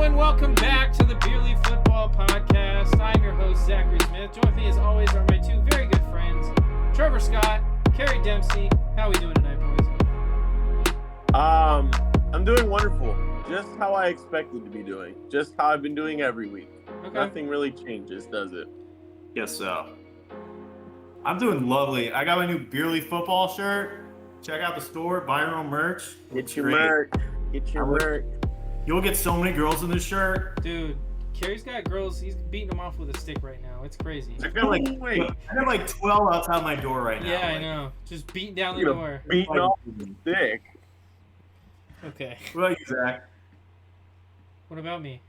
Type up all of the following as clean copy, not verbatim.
and welcome back to the Beerly Football Podcast. I'm your host, Zachary Smith. Joining me as always are my two very good friends, Trevor Scott, Kerry Dempsey. How are we doing tonight, boys? I'm doing wonderful. Just how I expected to be doing. Just how I've been doing every week. Okay. Nothing really changes, does it? Yes, so. I'm doing lovely. I got my new Beerly football shirt. Check out the store. Buy your own merch. Get your merch. Get your merch. You'll get so many girls in this shirt. Dude, Kerry's got girls. He's beating them off with a stick right now. It's crazy. I got like 12 outside my door right now. Yeah, I know. Just beating down the door. Beating off the stick. Okay. What about you, Zach? What about me?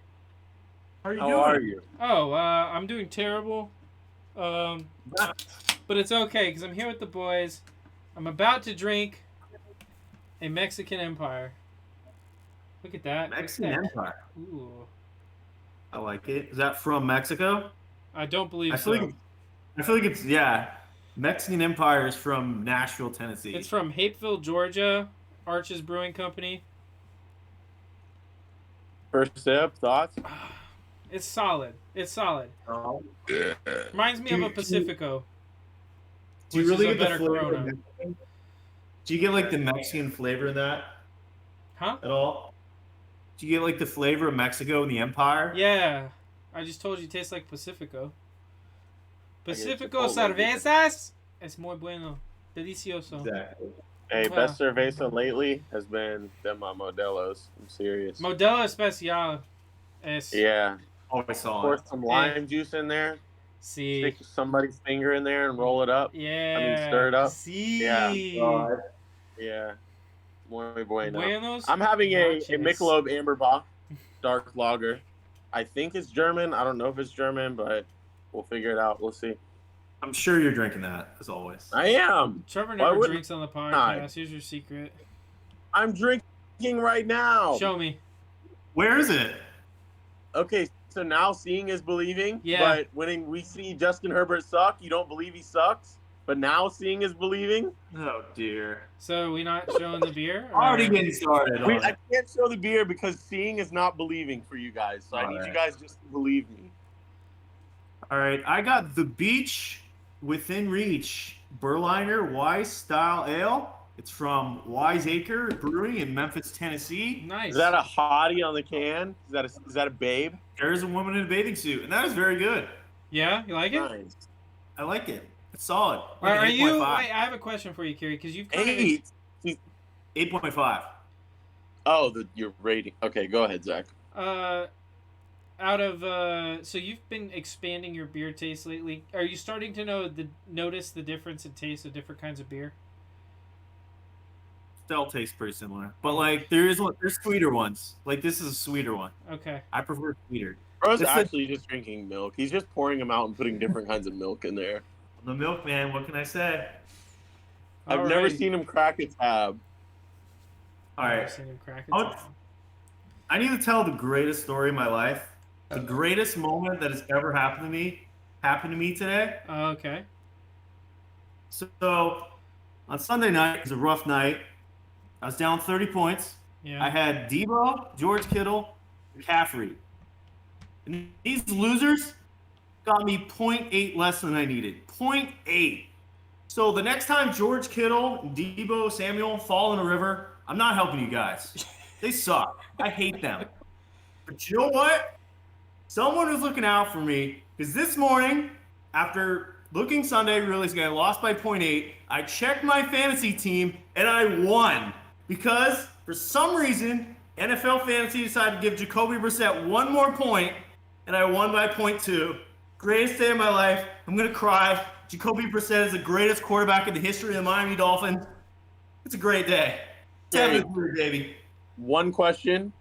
How are you How doing? are you? Oh, I'm doing terrible. But it's okay because I'm here with the boys. I'm about to drink a Mexican Empire. Look at that. Mexican Empire. Ooh. I like it. Is that from Mexico? I don't believe I feel like it's Mexican Empire is from Nashville, Tennessee. It's from Hapeville, Georgia. Arches Brewing Company. First sip, thoughts? It's solid. It's solid. Oh. Reminds me of a Pacifico. Do you which really is a get the better flavor? Corona. Do you get like the Mexican flavor in that Huh? at all? Do you get like the flavor of Mexico and the Empire? Yeah. I just told you it tastes like Pacifico. Pacifico Chipotle. cervezas es muy bueno. Delicioso. Exactly. Hey, best cerveza lately has been them Modelo's. I'm serious. Modelo Especial es... Yeah. Always saw Pour it. some lime juice in there. Sí. Stick somebody's finger in there and roll it up. Yeah. I mean, stir it up. Sí. Yeah. Yeah. Muy bueno. Buenos I'm having a noches. Michelob Amberbach dark lager. I think it's German. I don't know if it's German, but we'll figure it out. We'll see. I'm sure you're drinking that, as always. I am. Trevor Why never wouldn't drinks on the podcast. I? Here's your secret. I'm drinking right now. Show me. Where is it? Okay, so now seeing is believing. Yeah. But when we see Justin Herbert suck, you don't believe he sucks. But now seeing is believing. Oh, dear. So are we not showing the beer? Already getting started. I can't show the beer because seeing is not believing for you guys. So I need you guys just to believe me. All right, I got the Beach Within Reach Berliner Weiss Style Ale. It's from Wiseacre Brewery in Memphis, Tennessee. Nice. Is that a hottie on the can? Is that a babe? There's a woman in a bathing suit, and that is very good. Yeah, you like it? Nice. I like it. It's solid. Are you? 8.5. I have a question for you, Kerry, because you've kind 8. 8.5. Oh, your rating. Okay, go ahead, Zach. so you've been expanding your beer taste lately. Are you starting to notice the difference in taste of different kinds of beer? Still tastes pretty similar, but like there's sweeter ones. Like this is a sweeter one. Okay. I prefer sweeter. Bro's It's actually just drinking milk. He's just pouring them out and putting different kinds of milk in there. The milkman. What can I say? I've never seen him crack a tab. All I've right. never seen him crack it. Oh, I need to tell the greatest story of my life. The greatest moment that has ever happened to me today. Okay. So on Sunday night, it was a rough night. I was down 30 points. Yeah. I had Debo, George Kittle, McCaffrey. And these losers got me 0.8 less than I needed. 0.8. So the next time George Kittle, Debo, Samuel fall in a river, I'm not helping you guys. They suck. I hate them. But you know what? Someone was looking out for me because this morning, after looking Sunday, realizing I lost by 0.8, I checked my fantasy team and I won. Because for some reason, NFL Fantasy decided to give Jacoby Brissett one more point, and I won by 0.2. Greatest day of my life. I'm going to cry. Jacoby Brissett is the greatest quarterback in the history of the Miami Dolphins. It's a great day. Hey. Baby. One question.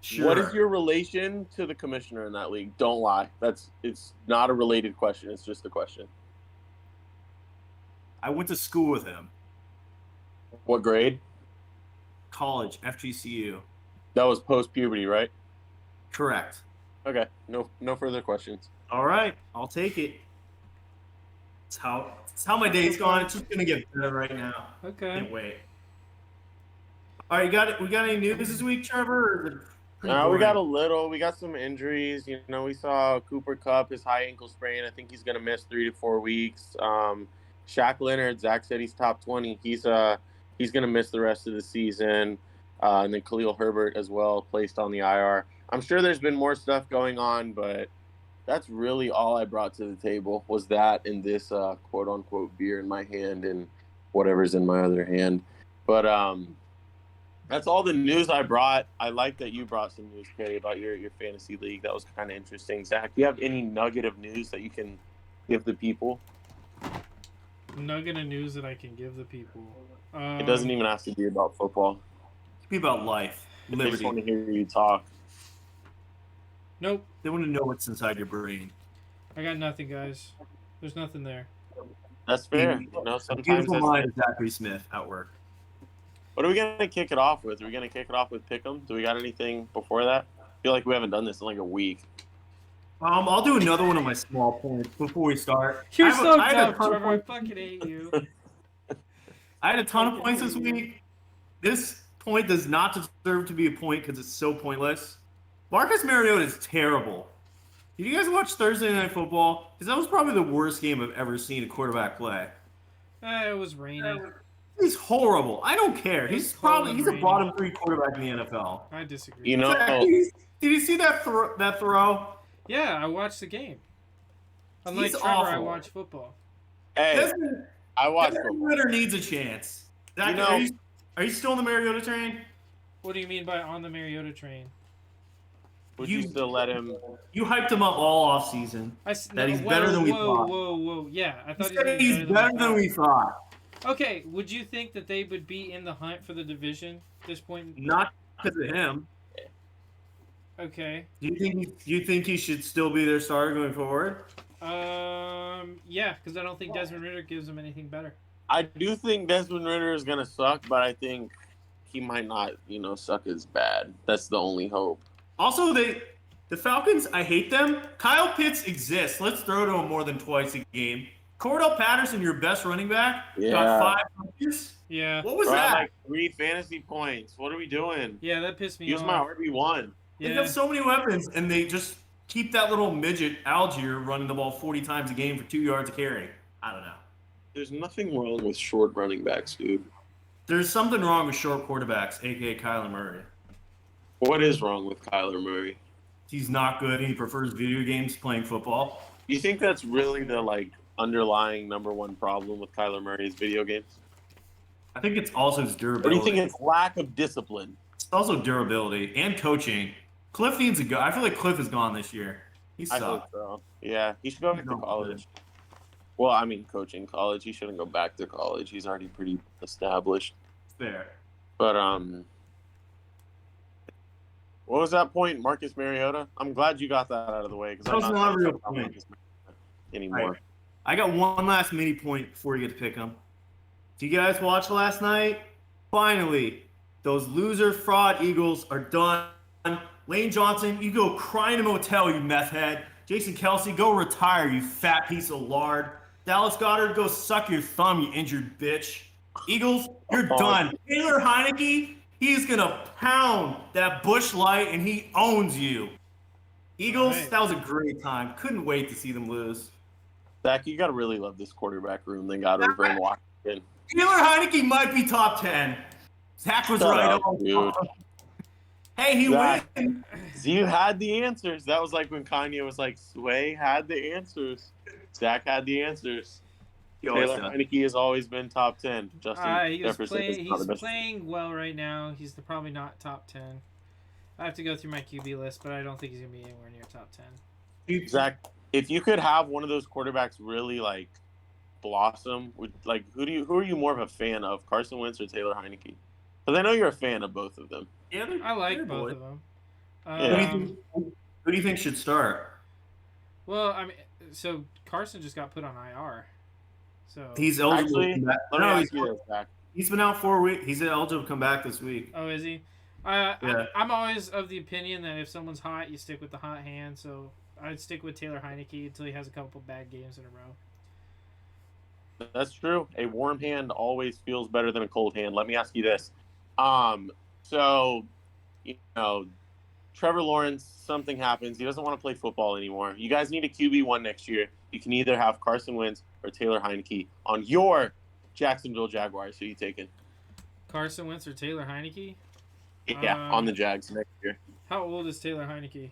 Sure. What is your relation to the commissioner in that league? Don't lie. It's not a related question. It's just a question. I went to school with him. What grade? College, FGCU. That was post-puberty, right? Correct. Okay. No further questions. All right, I'll take it. It's how my day's gone. It's just gonna get better right now. Okay. Can't wait. All right, we got any news this week, Trevor? Or is it Pretty We got boring. we got some injuries. You know, we saw Cooper Kupp, his high ankle sprain. I think he's gonna miss 3 to 4 weeks. Shaq Leonard, Zach said he's top 20. He's gonna miss the rest of the season. And then Khalil Herbert as well, placed on the IR. I'm sure there's been more stuff going on, but that's really all I brought to the table was that and this quote unquote beer in my hand and whatever's in my other hand. But that's all the news I brought. I like that you brought some news, Kerry, about your fantasy league. That was kind of interesting. Zach, do you have any nugget of news that you can give the people? Nugget of news that I can give the people. It doesn't even have to be about football. It be about life, They just want liberty. to hear you talk. Nope. They want to know what's inside your brain. I got nothing, guys. There's nothing there. That's fair. You know, A sometimes beautiful that's mind of Zachary Smith at work. What are we going to kick it off with? Are we going to kick it off with Pick'em? Do we got anything before that? I feel like we haven't done this in like a week. I'll do another one of my small points before we start. You're I have a- so I had a dumb, ton of Trevor. I points- fucking hate you. I had a ton of points this week. This point does not deserve to be a point because it's so pointless. Marcus Mariota is terrible. Did you guys watch Thursday Night Football? Because that was probably the worst game I've ever seen a quarterback play. It was rainy. He's horrible. I don't care. It's He's cold probably and he's a rainy. bottom 3 quarterback in the NFL. I disagree. You know, Did you see that throw? Yeah, I watched the game. Unlike He's Trevor, I awful. watch football. hey, Desmond I watched football. Ritter needs a chance. Zach, You know- are you still on the Mariota train? What do you mean by on the Mariota train? Would you still let him? You hyped him up all offseason. That he's better than we thought. Whoa. Yeah, I He thought said he's better than we thought. Okay, would you think that they would be in the hunt for the division at this point? Not because of him. Okay. Do you think he should still be their starter going forward? Yeah, because I don't think Desmond Ritter gives them anything better. I do think Desmond Ritter is gonna suck, but I think he might not, suck as bad. That's the only hope. Also, the Falcons, I hate them. Kyle Pitts exists. Let's throw to him more than twice a game. Cordell Patterson, your best running back, Yeah. got 5 punches. Yeah. What was We're at that? like 3 fantasy points. What are we doing? Yeah, that pissed me Use off. my RB1. They Yeah. have so many weapons, and they just keep that little midget Algier running the ball 40 times a game for 2 yards a carry. I don't know. There's nothing wrong with short running backs, dude. There's something wrong with short quarterbacks, a.k.a. Kyler Murray. What is wrong with Kyler Murray? He's not good, and he prefers video games to playing football. You think that's really the underlying number one problem with Kyler Murray's video games? I think it's also his Or durability. do you think it's lack of discipline? It's also durability and coaching. Cliff needs to go. I feel like Cliff is gone this year. He I hope sucked. so. Yeah, he should go back to college. Well, I mean, coaching college. He shouldn't go back to college. He's already pretty established. Fair. But what was that point, Marcus Mariota? I'm glad you got that out of the way because That was I'm not a real talking about point. Marcus Mariota anymore. Right. I got one last mini point before you get to pick them. Did you guys watch last night? Finally, those loser fraud Eagles are done. Lane Johnson, you go cry in a motel, you meth head. Jason Kelsey, go retire, you fat piece of lard. Dallas Goddard, go suck your thumb, you injured bitch. Eagles, you're done. Taylor Heineke, he's going to pound that Busch Light, and he owns you. Eagles, Right. that was a great time. Couldn't wait to see them lose. Zach, you got to really love this quarterback room they got over in Washington. Taylor Heineke might be top 10. Zach was Shut right up, on. dude. Hey, he Zach. wins. You had the answers. That was like when Kanye was like, Sway had the answers. Zach had the answers. He always Taylor does. Heineke has always been top 10. Justin He was Jefferson is not the he's best. playing well right now. He's probably not top 10. I have to go through my QB list, but I don't think he's going to be anywhere near top 10. Zach, if you could have one of those quarterbacks really blossom, who are you more of a fan of, Carson Wentz or Taylor Heineke? Because I know you're a fan of both of them. Yeah, I like they're both boys. of them. Yeah. Who do you think should start? Well, I mean, so Carson just got put on IR. So He's eligible to Actually, come back. Let me No, ask you this, Zach. he's been out 4 weeks. He's eligible to come back this week. Oh, is he? Yeah. I'm always of the opinion that if someone's hot, you stick with the hot hand. So I'd stick with Taylor Heineke until he has a couple bad games in a row. That's true. A warm hand always feels better than a cold hand. Let me ask you this. So, Trevor Lawrence, something happens. He doesn't want to play football anymore. You guys need a QB1 next year. You can either have Carson Wentz or Taylor Heineke on your Jacksonville Jaguars. Who are you taking? Carson Wentz or Taylor Heineke? Yeah, on the Jags next year. How old is Taylor Heineke?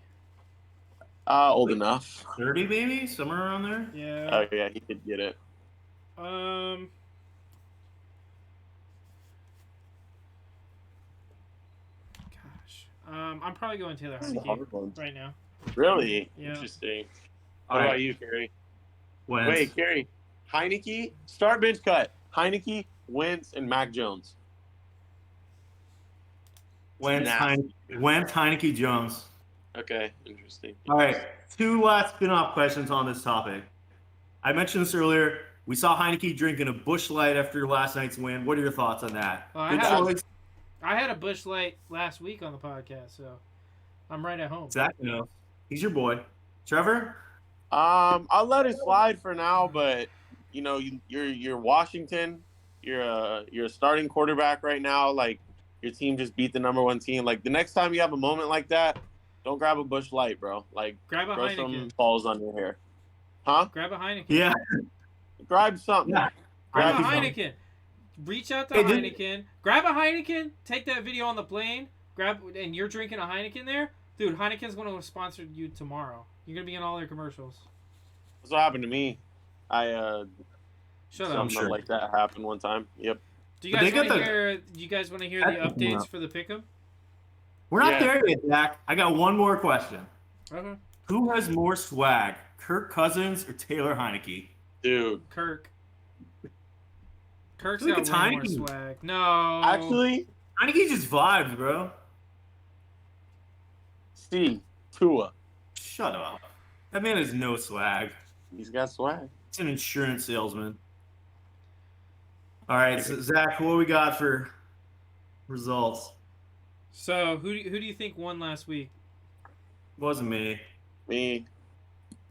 Old enough. 30 maybe? Somewhere around there? Yeah. Oh, yeah, he could get it. Gosh. I'm probably going Taylor Heineke right now. Really? Yeah. Interesting. All What right. about you, Kerry? Wentz. Wait, Kerry. Heineke, start bench cut. Heineke, Wentz, and Mac Jones. Wentz, Nasty. Heineke, Jones. Okay, interesting. All right, 2 last spin-off questions on this topic. I mentioned this earlier. We saw Heineke drinking a Busch Light after last night's win. What are your thoughts on that? Well, Good I had- choice. I had a Busch Light last week on the podcast, so I'm right at home. Zach knows. He's your boy. Trevor? I'll let it slide for now, but you know, you're Washington. You're a starting quarterback right now. Like, your team just beat the #1 team. Like, the next time you have a moment like that, don't grab a Busch Light, bro. Like, Grab a throw Heineken. some balls on your hair. Huh? Grab a Heineken. Yeah. Grab something. Yeah. Grab a Heineken. Heineken. Reach out to Hey, did- Heineken. Grab a Heineken. Take that video on the plane. And you're drinking a Heineken there, dude. Heineken's going to sponsor you tomorrow. You're going to be in all their commercials. That's what happened to me. I Shut up. something sure. like that happened one time. Yep. Do you But they guys want got to the- hear? Do you guys want to hear the That's- updates for the pick'em? We're not Yeah. there yet, Zach. I got one more question. Okay. Who has more swag, Kirk Cousins or Taylor Heineke? Dude. Kirk. Kirk's Look got at way more Heineken. swag. No. Actually, Heineke just vibes, bro. Steve, Tua. Shut up. That man has no swag. He's got swag. He's an insurance salesman. All right, so Zach, what we got for results? So who do you think won last week? Wasn't me. Me.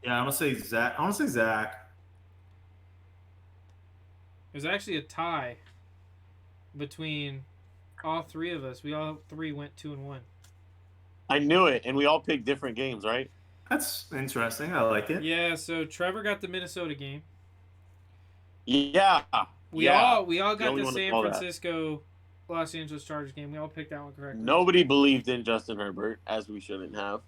Yeah, I'm gonna say Zach. I want to say Zach. It was actually a tie between all three of us. We all three went 2-1. I knew it, and we all picked different games, right? That's interesting. I like it. Yeah. So Trevor got the Minnesota game. Yeah. We yeah. all got The only the one to San call that. Francisco Los Angeles Chargers game. We all picked that one correctly. Nobody believed in Justin Herbert, as we shouldn't have.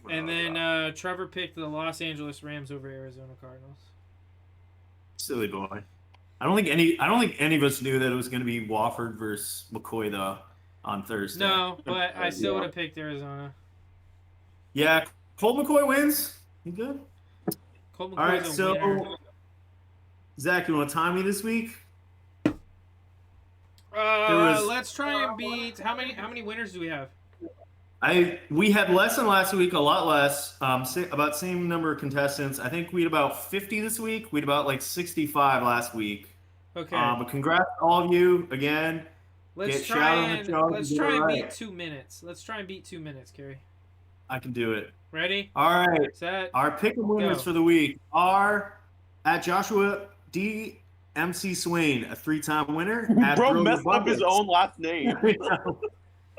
And then Trevor picked the Los Angeles Rams over Arizona Cardinals. Silly boy. I don't think any of us knew that it was going to be Wofford versus McCoy though on Thursday. No, but I still would have picked Arizona. Yeah, Colt McCoy wins. You good? Colt McCoy's All right, a so winner. Zach, you want to time me this week? was- Let's try and beat. How many winners do we have? We had less than last week, a lot less. About same number of contestants. I think we had about 50 this week. We had about like 65 last week. Okay. But congrats to all of you again. let's get try shouted on the and show, let's you try did and it beat right. 2 minutes. Let's try and beat 2 minutes, Kerry. I can do it. Ready? All right. Set. Our pick 'em winners Go. for the week are at Joshua D. MC Swain, a 3-time winner. At Bro Brody messed up his Buckets. own last name.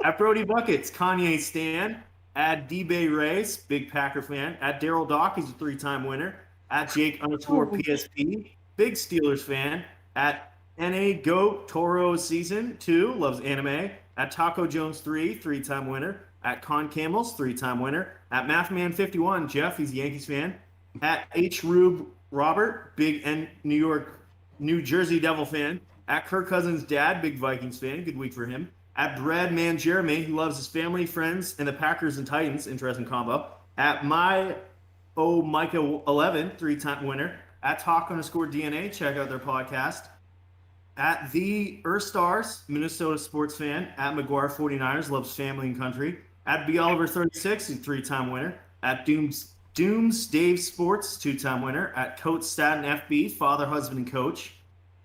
At Brody Buckets, Kanye Stan. At D-Bay Race, big Packer fan. At Daryl Dock, he's a 3-time winner. At Jake_PSP, big Steelers fan. At NA Goat Toro Season 2, loves anime. At Taco Jones 3-time winner. At Con Camels, 3-time winner. At Mathman51, Jeff, he's a Yankees fan. At H. Rube Robert, big New Jersey Devil fan. At Kirk Cousins' dad, big Vikings fan. Good week for him. At Bradman Jeremy, he loves his family, friends, and the Packers and Titans. Interesting combo. At Micah 11, 3-time winner. At Talk_DNA, check out their podcast. At The Earth Stars, Minnesota sports fan. At McGuire 49ers, loves family and country. At B. Oliver 36, he's a 3-time winner. At Dooms Dave Sports, 2-time winner. At Coach Staten FB, father, husband, and coach.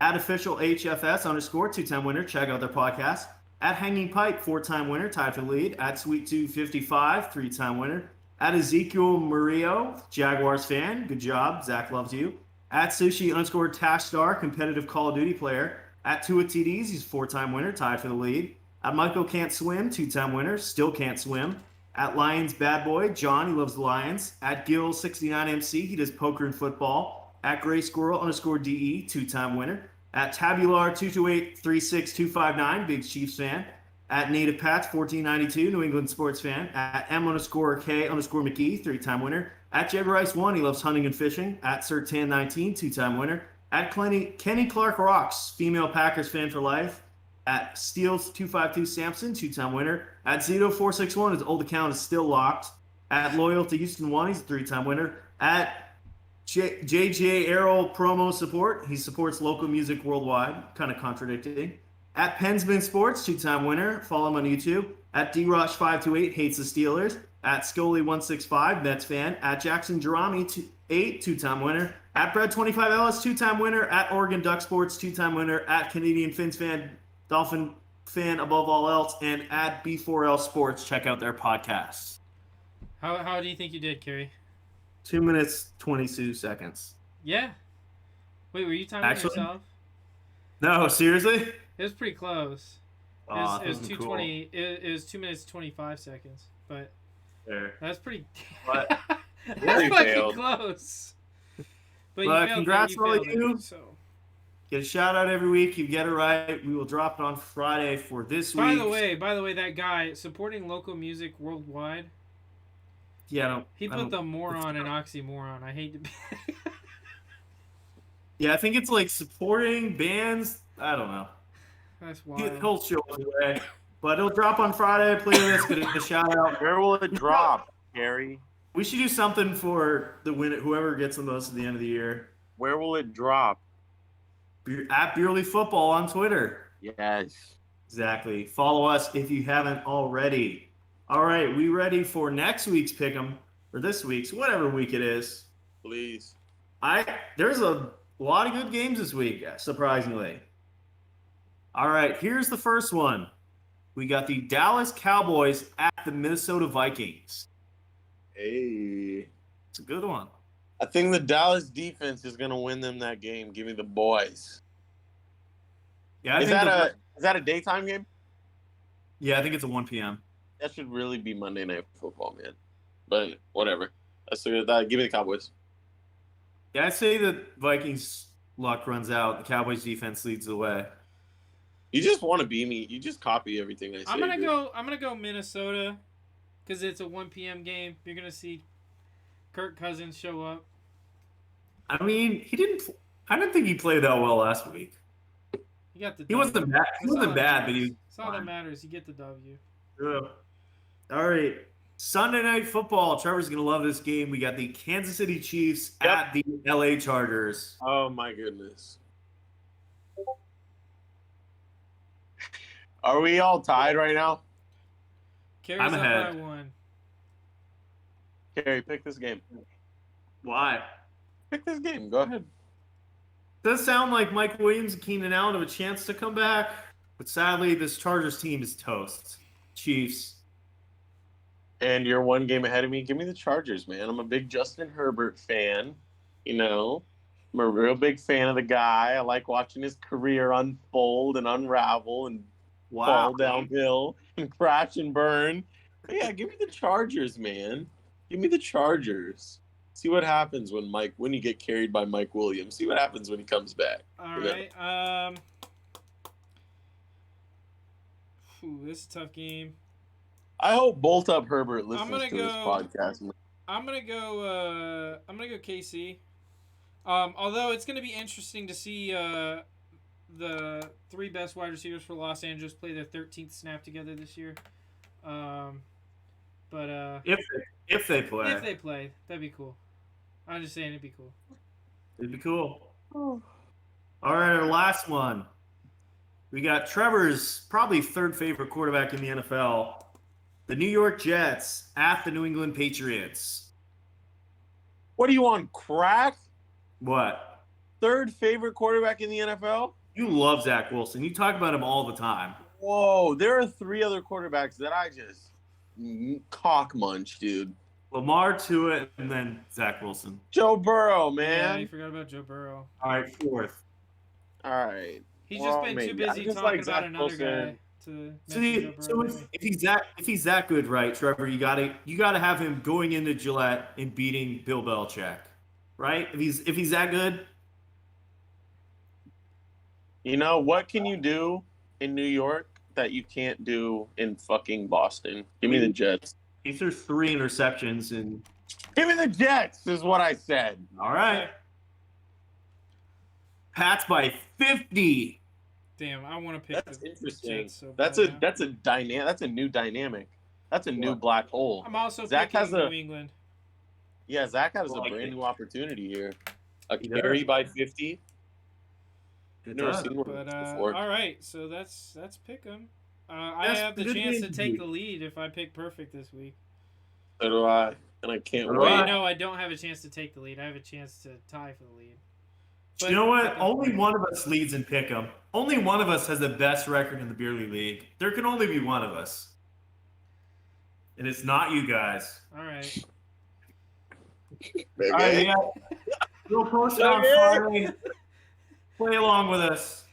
At Official HFS _, 2-time winner. Check out their podcast. At Hanging Pipe, 4-time winner, tied for the lead. At Sweet 255, 3-time winner. At Ezekiel Murillo, Jaguars fan. Good job. Zach loves you. At Sushi_Tash Star, competitive Call of Duty player. At Tua TDs, he's a 4-time winner, tied for the lead. At Michael Can't Swim, 2-time winner, still can't swim. At Lions Bad Boy, John, he loves the Lions. At Gil69MC, he does poker and football. At Gray Squirrel _DE, 2-time winner. At Tabular22836259, big Chiefs fan. At Native Pats 1492, New England sports fan. At M_K_McGee, 3-time winner. At Jagger Rice 1, he loves hunting and fishing. At Sertan19, 2-time winner. At Kenny Clark Rocks, female Packers fan for life. At Steels252 Sampson, 2-time winner. At Zito461, his old account is still locked. At Loyal to Houston 1, he's a 3-time winner. At JJ Errol Promo Support, he supports local music worldwide, kind of contradicting. At Pensman Sports, 2-time winner, follow him on YouTube. At DRosh528, hates the Steelers. At Scully165, Mets fan. At Jackson Jerami 8, 2-time winner. At Brad25Ellis, 2-time winner. At Oregon Duck Sports, 2-time winner. At Canadian Fins fan, Dolphin fan above all else, and at B4L Sports. Check out their podcasts. How do you think you did, Kerry? 2 minutes, 22 seconds. Yeah. Wait, were you timing yourself? No, seriously? It was pretty close. It was 2:20. It was 2 minutes 25 seconds, but that's pretty. But that's fucking close. But congrats to all of you. So. Get a shout out every week. You get it right. We will drop it on Friday for this week. By the way, that guy supporting local music worldwide. Yeah, he put the moron and oxymoron. I hate to be. Yeah, I think it's like supporting bands. I don't know. That's wild. He'll show us away. But it'll drop on Friday. Playlist, get a shout out. Where will it drop, Kerry? We should do something for the win. Whoever gets the most at the end of the year. Where will it drop? At Beerly Football on Twitter. Yes. Exactly. Follow us if you haven't already. All right, we ready for next week's pick'em, or this week's, whatever week it is. Please. There's a lot of good games this week, surprisingly. All right, here's the first one. We got the Dallas Cowboys at the Minnesota Vikings. Hey. It's a good one. I think the Dallas defense is going to win them that game. Give me the boys. Yeah, is that a daytime game? Yeah, I think it's a 1 p.m. That should really be Monday Night Football, man. But whatever. Give me the Cowboys. Yeah, I say that Vikings luck runs out. The Cowboys defense leads the way. You just want to be me. You just copy everything I say. I'm gonna go Minnesota because it's a 1 p.m. game. You're gonna see Kirk Cousins show up. I mean, I didn't think he played that well last week. He wasn't bad. He wasn't bad, but that's all that matters. You get the W. Yeah. All right. Sunday Night Football. Trevor's going to love this game. We got the Kansas City Chiefs at the LA Chargers. Oh, my goodness. Are we all tied right now? Kerry's I'm ahead. Up by 1. Kerry, pick this game. Why? Pick this game. Go ahead. Does sound like Mike Williams and Keenan Allen have a chance to come back, but sadly, this Chargers team is toast. Chiefs. And you're one game ahead of me. Give me the Chargers, man. I'm a big Justin Herbert fan. You know, I'm a real big fan of the guy. I like watching his career unfold and unravel and fall downhill and crash and burn. But yeah, give me the Chargers, man. Give me the Chargers. See what happens when you get carried by Mike Williams. See what happens when he comes back. All right. This is a tough game. I hope Bolt Up Herbert listens to this podcast. I'm gonna go KC. Although it's gonna be interesting to see the 3 best wide receivers for Los Angeles play their 13th snap together this year. But if they play, that'd be cool. I'm just saying it'd be cool. It'd be cool. Oh. All right, our last one. We got Trevor's probably 3rd favorite quarterback in the NFL. The New York Jets at the New England Patriots. What are you on, crack? What? 3rd favorite quarterback in the NFL? You love Zach Wilson. You talk about him all the time. Whoa, there are 3 other quarterbacks that I just cock munch, dude. Lamar, Tua, and then Zach Wilson. Joe Burrow, man. Yeah, you forgot about Joe Burrow. All right, 4th. All right. He's just been too busy talking about another guy to See, mention Joe so Burrow. if he's that good, right, Trevor? You gotta have him going into Gillette and beating Bill Belichick, right? If he's that good. You know, what can you do in New York that you can't do in fucking Boston? Give me the Jets. He threw 3 interceptions and. Give me the Jets, is what I said. All right. Pats by 50. Damn, I want to pick That's the interesting. Jets so That's bad a now. that's a dynamic. That's a new dynamic. That's a new black hole. I'm also Zach picking has New England. Yeah, Zach has Like a brand it. new opportunity here. A He carry does. by 50. It Never does. seen one of But those before. all right, so that's pick 'em. I That's have the good chance to news, take dude. the lead if I pick perfect this week. So do I, and I can't So do wait. I. Wait, no, I don't have a chance to take the lead. I have a chance to tie for the lead. But You know what? pick 'em. Only one of us leads in Pick'em. Only one of us has the best record in the Beerly League. There can only be one of us. And it's not you guys. All right. All right, yeah. We'll post it on Friday. Play along with us.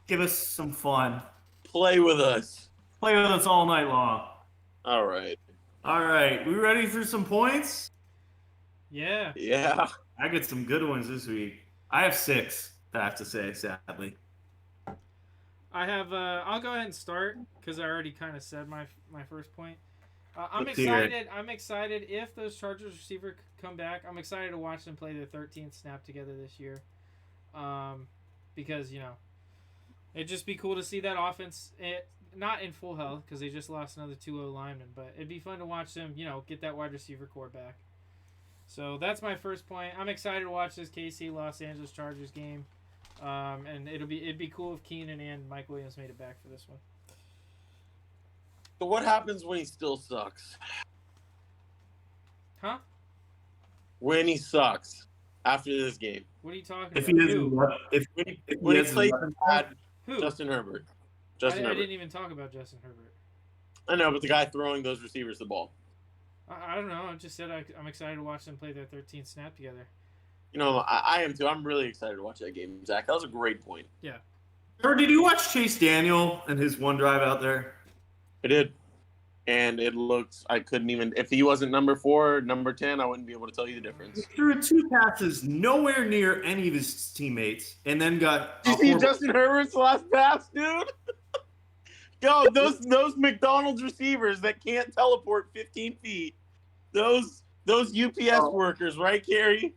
Give us some fun. Play with us. Play with us all night long. All right. All right. We ready for some points? Yeah. Yeah. I get some good ones this week. I have 6, I have to say, sadly. I have. I'll go ahead and start because I already kind of said my first point. I'm Let's hear it. excited. I'm excited if those Chargers receiver come back. I'm excited to watch them play their 13th snap together this year. Because it'd just be cool to see that offense. Not in full health because they just lost another 2-0 lineman, but it'd be fun to watch them. Get that wide receiver core back. So that's my first point. I'm excited to watch this KC Los Angeles Chargers game. And it'd be cool if Keenan and Mike Williams made it back for this one. So what happens when he still sucks? Huh? When he sucks after this game? What are you talking If about? he is, Who? When he has plays weapon- bad, Who? Justin Herbert. I Justin Herbert. didn't even talk about Justin Herbert. I know, but the guy throwing those receivers the ball. I don't know. I just said I'm excited to watch them play their 13th snap together. I am too. I'm really excited to watch that game, Zach. That was a great point. Yeah. Or did you watch Chase Daniel and his one drive out there? I did. And it looked, I couldn't even, if he wasn't number 4, number 10, I wouldn't be able to tell you the difference. He threw 2 passes nowhere near any of his teammates and then got. Did you see Justin Herbert's last pass, dude? Yo, those McDonald's receivers that can't teleport 15 feet, those UPS workers, right, Kerry?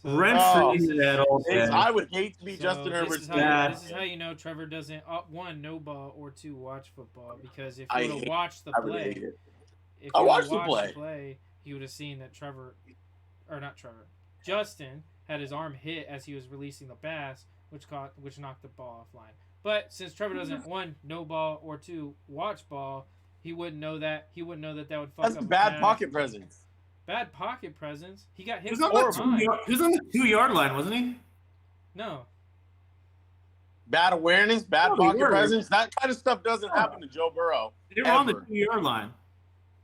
Rent Oh, free that all day. I would hate to be So Justin this Herbert's is dad. This is how you know Trevor doesn't 1 know ball or 2 watch football because if I you would hate- have watched the I really hate play, it. if I you watched would've the watched play. he would have seen that Justin had his arm hit as he was releasing the pass, which knocked the ball offline. But since Trevor doesn't 1 know ball or 2 watch ball, he wouldn't know that. He wouldn't know that would fuck That's up a bad pass. pocket presence. Bad pocket presence. He got He hit was on 4 the times. he was on the 2-yard line, wasn't he? No. Bad awareness, bad No, he pocket weren't. presence. That kind of stuff doesn't happen to Joe Burrow. They were on the Ever. 2-yard line.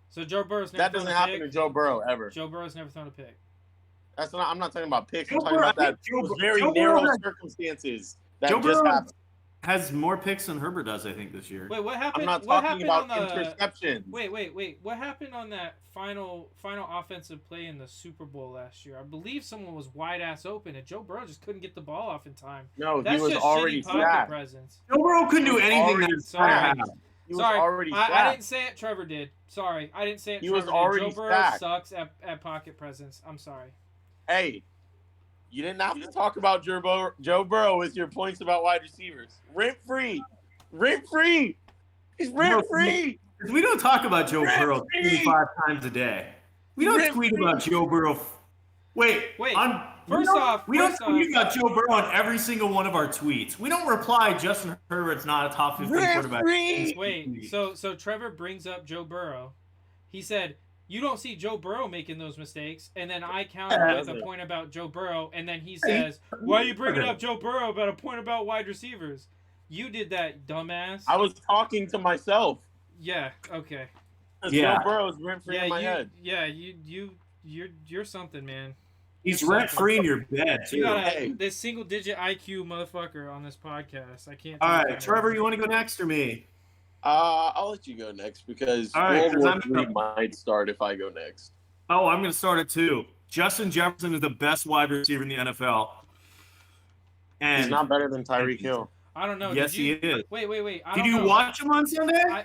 So Joe Burrow's never That thrown doesn't a happen pick. to Joe Burrow ever. Joe Burrow's never thrown a pick. That's not. I'm not talking about picks. I'm Joe talking Burrow- about that. I think Joe- Those very Joe narrow Burrow had- circumstances that Joe just Burrow happened. has more picks than Herbert does, I think, this year. Wait, what happened? I'm not what talking happened about on the? interceptions. Wait. What happened on that final offensive play in the Super Bowl last year? I believe someone was wide ass open and Joe Burrow just couldn't get the ball off in time. No, That's he was just already shitty pocket sacked. presence. Joe Burrow couldn't do anything already that Sorry. entire half. He was Sorry, already I sacked. didn't say it. Trevor did. Sorry, I didn't say it. He Trevor was did. already Joe Burrow sacked. sucks at pocket presence. I'm sorry. Hey, you didn't have to talk about Joe Burrow with your points about wide receivers. Rent free. He's rent free. We don't talk about Joe Burrow Rent-free. 25 times a day. We don't tweet Rent-free. about Joe Burrow. Wait. Wait, We first don't off- tweet about Joe Burrow on every single one of our tweets. We don't reply Justin Herbert's not a top 15 quarterback. Rent-free. Wait, so Trevor brings up Joe Burrow. He said, "You don't see Joe Burrow making those mistakes," and then I counter with a point about Joe Burrow, and then he says, "Why are you bringing up Joe Burrow about a point about wide receivers?" You did that, dumbass. I was talking to myself. Yeah. Okay. Yeah. Joe Burrow's rent free Yeah. in my head. You're something, man. He's rent-free in your bed, too. You got this single-digit IQ motherfucker on this podcast. I can't. All right, Trevor, you want to go next or me? I'll let you go next because right, World War III might start if I go next. Oh, I'm going to start it too. Justin Jefferson is the best wide receiver in the NFL. And he's not better than Tyreek Hill. I don't know. Yes, he is. Wait. Did you watch him on Sunday?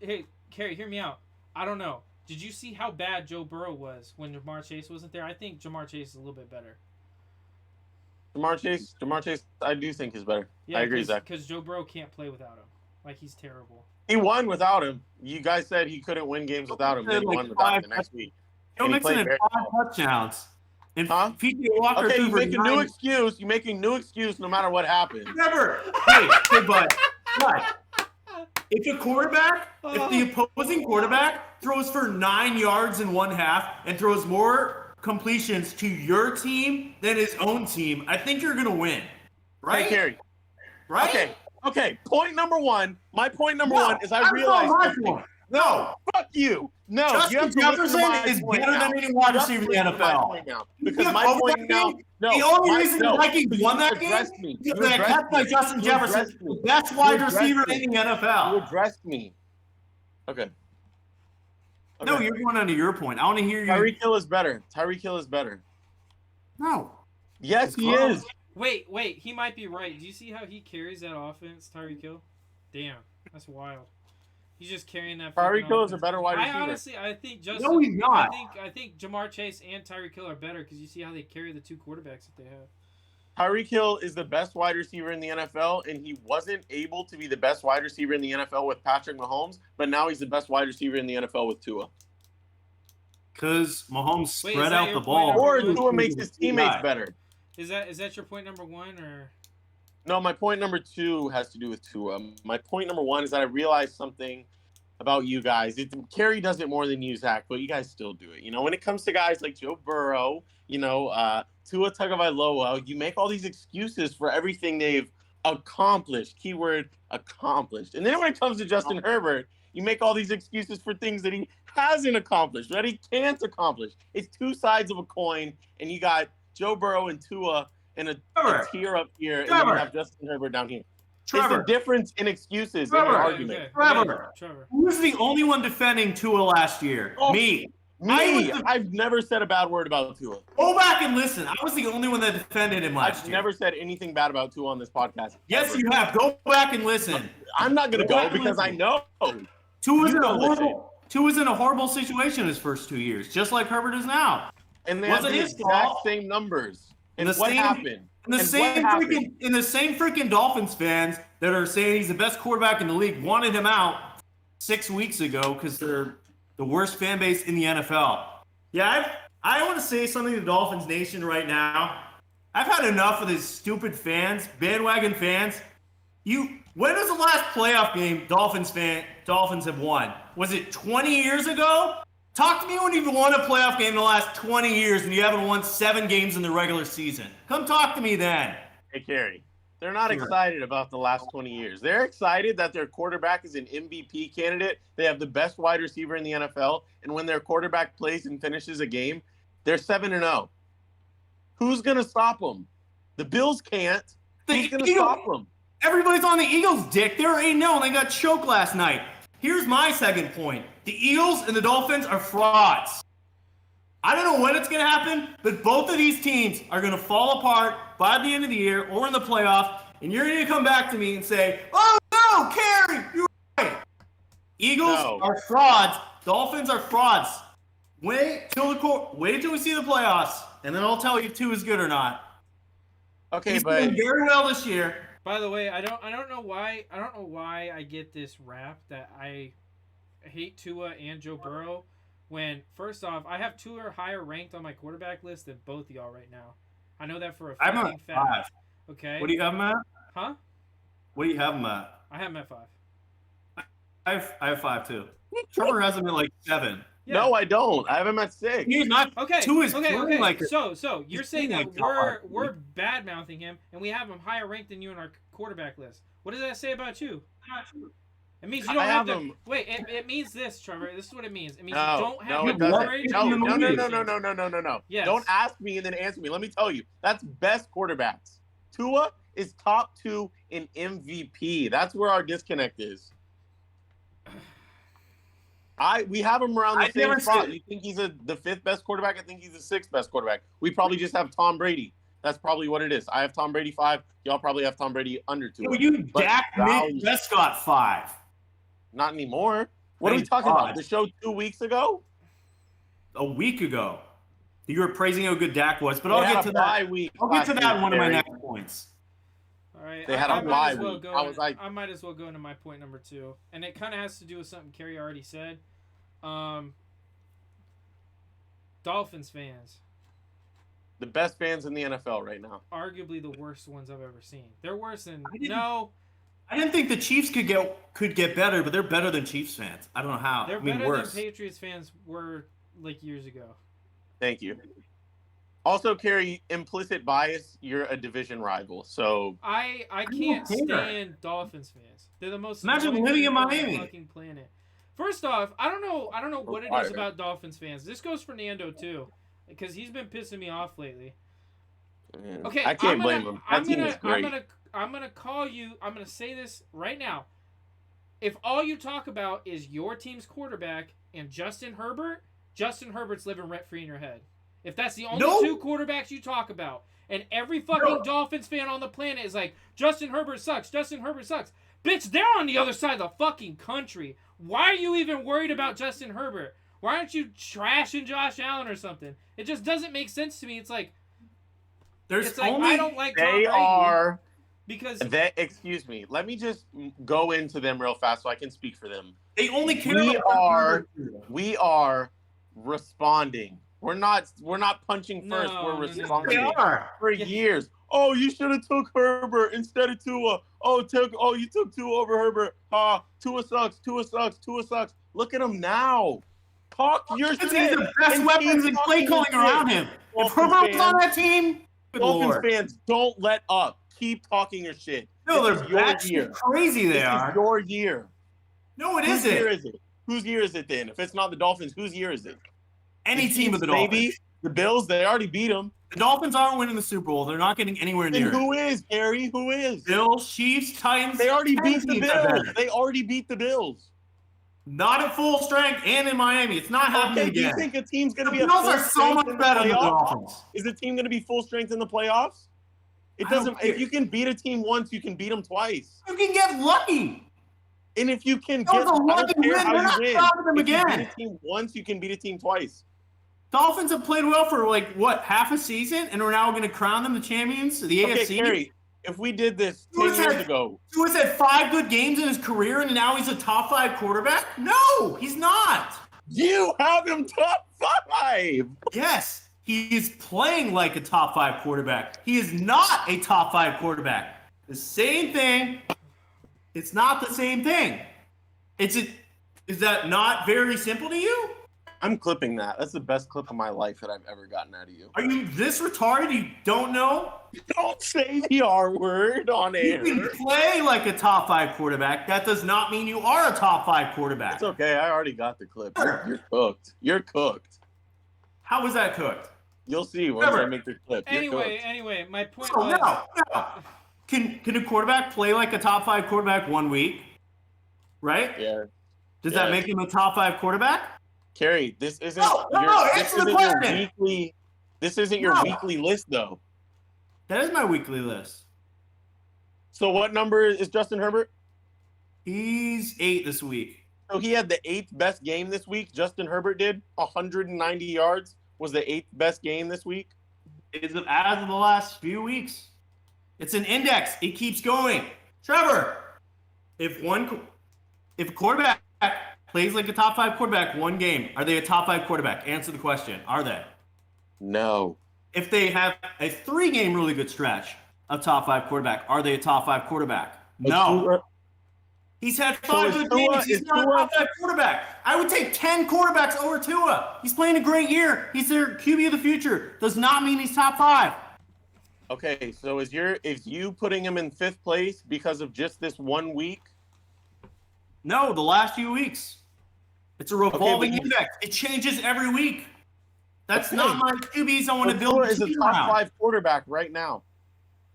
Hey, Kerry, hear me out. I don't know. Did you see how bad Joe Burrow was when Jamar Chase wasn't there? I think Jamar Chase is a little bit better. Jamar Chase, I do think is better. Yeah, I agree, Zach. Because Joe Burrow can't play without him. Like, he's terrible. He won without him. You guys said he couldn't win games without him. Then he won without him the next week. Joe Mixon had 5 touchdowns. And P.J. Walker. Okay, you make a new excuse. You're making new excuse no matter what happens. Never. Hey, but if a quarterback, if the opposing quarterback throws for 9 yards in one half and throws more completions to your team than his own team, I think you're going to win. Right? Hey, Kerry. Right? Okay. Point number one. My point number one is I realize. No, fuck you. No, Justin Jefferson is better than any wide receiver in the NFL. Because my point now. No, the only reason the Vikings won that game is that kept by Justin Jefferson, the best wide receiver in the NFL. You addressed me. Okay. No, you're going under your point. I want to hear you. Tyreek Hill is better. No. Yes, he is. Wait. He might be right. Do you see how he carries that offense, Tyreek Hill? Damn, that's wild. He's just carrying that. Tyreek Hill is a better wide receiver. I think Justin. No, he's not. I think Jamar Chase and Tyreek Hill are better because you see how they carry the two quarterbacks that they have. Tyreek Hill is the best wide receiver in the NFL, and he wasn't able to be the best wide receiver in the NFL with Patrick Mahomes, but now he's the best wide receiver in the NFL with Tua. Because Mahomes spread out the ball. Or Tua makes his teammates better. Is that your point number one, or? No, my point number two has to do with Tua. My point number one is that I realized something about you guys. Kerry does it more than you, Zach, but you guys still do it. You know, when it comes to guys like Joe Burrow, Tua Tagovailoa, you make all these excuses for everything they've accomplished. Keyword accomplished. And then when it comes to Justin Herbert, you make all these excuses for things that he hasn't accomplished, that he can't accomplish. It's two sides of a coin, and you got Joe Burrow and Tua in a tier up here, and then you have Justin Herbert down here. Trevor. It's the difference in excuses in your argument. Trevor. Who was the only one defending Tua last year? Me. I've never said a bad word about Tua. Go back and listen. I was the only one that defended him last year. I've never said anything bad about Tua on this podcast. Yes, ever. You have. Go back and listen. I'm not going to go because I know. Tua's in a horrible situation his first 2 years, just like Herbert is now. And they have the exact same numbers. And what happened? And the same freaking Dolphins fans that are saying he's the best quarterback in the league wanted him out 6 weeks ago because they're the worst fan base in the NFL. Yeah, I want to say something to Dolphins Nation right now. I've had enough of these stupid fans, bandwagon fans. When was the last playoff game Dolphins have won? Was it 20 years ago? Talk to me when you've won a playoff game in the last 20 years and you haven't won 7 games in the regular season. Come talk to me then. Hey, Kerry. They're not excited about the last 20 years. They're excited that their quarterback is an MVP candidate. They have the best wide receiver in the NFL. And when their quarterback plays and finishes a game, they're 7-0. Who's going to stop them? The Bills can't. Who's going to stop them? Everybody's on the Eagles' dick. They're 8-0 and they got choked last night. Here's my second point. The Eagles and the Dolphins are frauds. I don't know when it's going to happen, but both of these teams are going to fall apart by the end of the year or in the playoffs, and you're going to come back to me and say, oh, no, Kerry, you're right. Eagles are frauds. Dolphins are frauds. Wait till we see the playoffs, and then I'll tell you if 2 is good or not. Okay, He's doing very well this year. By the way, I don't know why I get this rap that I hate Tua and Joe Burrow when, first off, I have Tua higher ranked on my quarterback list than both of y'all right now. I know that for a fact. I'm at 5. Okay. What do you have him at? Huh? What do you have him at? I have him at 5. I have 5 too. Trevor has him at like 7. Yeah. No, I don't. I have him at 6. He's not. Okay. 2 is okay. Like so you're saying that we're bad mouthing him and we have him higher ranked than you on our quarterback list. What does that say about you? It means you don't have to. him. Wait, it means this, Trevor. This is what it means. It means No, you don't have no, to it doesn't. worry No, about no, your no, no, no, teams. no, no, no, no, no. Yes. Don't ask me and then answer me. Let me tell you. That's best quarterbacks. Tua is top 2 in MVP. That's where our disconnect is. We have him around the same spot. You think he's the 5th best quarterback? I think he's the 6th best quarterback. We probably just have Tom Brady. That's probably what it is. I have Tom Brady 5. Y'all probably have Tom Brady under 2. Well, you Dak Prescott 5. Not anymore. What are we talking about? The show 2 weeks ago? A week ago. You were praising how good Dak was, but I'll get to that. I'll get to that in one of my next points. All right. They had a bye week. I might as well go into my point number 2. And it kind of has to do with something Kerry already said. Dolphins fans. The best fans in the NFL right now. Arguably the worst ones I've ever seen. They're worse than I didn't think the Chiefs could get better, but they're better than Chiefs fans. I don't know how. They're better than Patriots fans were like years ago. Thank you. Also, Kerry, implicit bias, you're a division rival. So I can't stand Dolphins fans. They're the most imagine living in Miami. Fucking planet. First off, I don't know what it is about Dolphins fans. This goes for Nando too, because he's been pissing me off lately. Okay, I can't blame him. That team is great. I'm gonna call you. I'm gonna say this right now. If all you talk about is your team's quarterback and Justin Herbert's living rent free in your head. If that's the only 2 quarterbacks you talk about, and every fucking Dolphins fan on the planet is like, Justin Herbert sucks, bitch, they're on the other side of the fucking country. Why are you even worried about Justin Herbert? Why aren't you trashing Josh Allen or something? It just doesn't make sense to me. It's like, I don't like Tom Brady because excuse me. Let me just go into them real fast so I can speak for them. They only care we are responding. We're not punching first. We're responding. They are for years. Oh, you should have took Herbert instead of Tua. You took Tua over Herbert. Tua sucks. Look at him now. Talk your shit. He's the best weapons and play calling around him. If Herbert was on that team, Dolphins fans, don't let up. Keep talking your shit. No, they're batshit crazy. They are. This is your year. No, it isn't. Whose year is it? Whose year is it then? If it's not the Dolphins, whose year is it? Any team of the Dolphins. Maybe the Bills. They already beat them. The Dolphins aren't winning the Super Bowl. They're not getting anywhere near it. And who is, Kerry? Who is? Bills, Chiefs, Titans. They already beat the Bills. Not at full strength and in Miami. It's not happening again. Do you think a team's going to be the Bills are so much better than the Dolphins? Is the team going to be full strength in the playoffs? It doesn't. If you can beat a team once, you can beat them twice. You can get lucky. And if you can get lucky, they're not stopping them again. You beat a team once, you can beat a team twice. Dolphins have played well for half a season, and we're now going to crown them the champions of the AFC. Kerry, if we did this 10 years ago, Tua's had 5 good games in his career, and now he's a top 5 quarterback. No, he's not. You have him top 5. Yes, he is playing like a top 5 quarterback. He is not a top 5 quarterback. The same thing. It's not the same thing. Is that not very simple to you? I'm clipping that. That's the best clip of my life that I've ever gotten out of you. Are you this retarded? You don't know? Don't say the R word on air. You can play like a top 5 quarterback. That does not mean you are a top 5 quarterback. It's okay. I already got the clip. You're cooked. You're cooked. How was that cooked? You'll see once I make the clip. Anyway, my point was... No. Can a quarterback play like a top 5 quarterback 1 week? Right? Yeah. Does that make him a top 5 quarterback? Kerry, this isn't your weekly list though. That is my weekly list. So what number is Justin Herbert? He's 8 this week. So he had the 8th best game this week. Justin Herbert did 190 yards. Was the 8th best game this week? As of the last few weeks. It's an index. It keeps going. Trevor, if a quarterback plays like a top 5 quarterback 1 game, are they a top 5 quarterback? Answer the question. Are they? No. If they have a 3-game really good stretch of top 5 quarterback, are they a top 5 quarterback? No. He's had 5 good games. He's not a top 5 quarterback. I would take 10 quarterbacks over Tua. He's playing a great year. He's their QB of the future. Does not mean he's top 5. Okay, so is you putting him in 5th place because of just this 1 week? No, the last few weeks. It's a revolving but index. It changes every week. That's Okay. not my QBs I want to build Tua a is a team top around. 5 quarterback right now.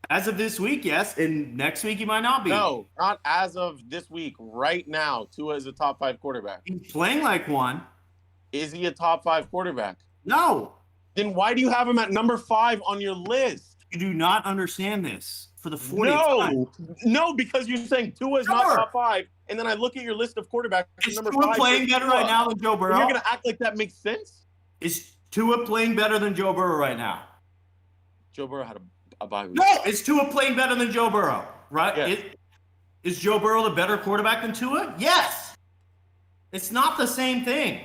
As of this week, yes. And next week, he might not be. No, not as of this week. Right now, Tua is a top 5 quarterback. He's playing like one. Is he a top 5 quarterback? No. Then why do you have him at number 5 on your list? You do not understand this for the 40th time. No, because you're saying Tua is not top 5, and then I look at your list of quarterbacks. Is Number Tua 5 playing better right now than Joe Burrow? You're gonna act like that makes sense? Is Tua playing better than Joe Burrow right now? Joe Burrow had a bye week. No, is Tua playing better than Joe Burrow? Right? Yes. Is Joe Burrow the better quarterback than Tua? Yes. It's not the same thing.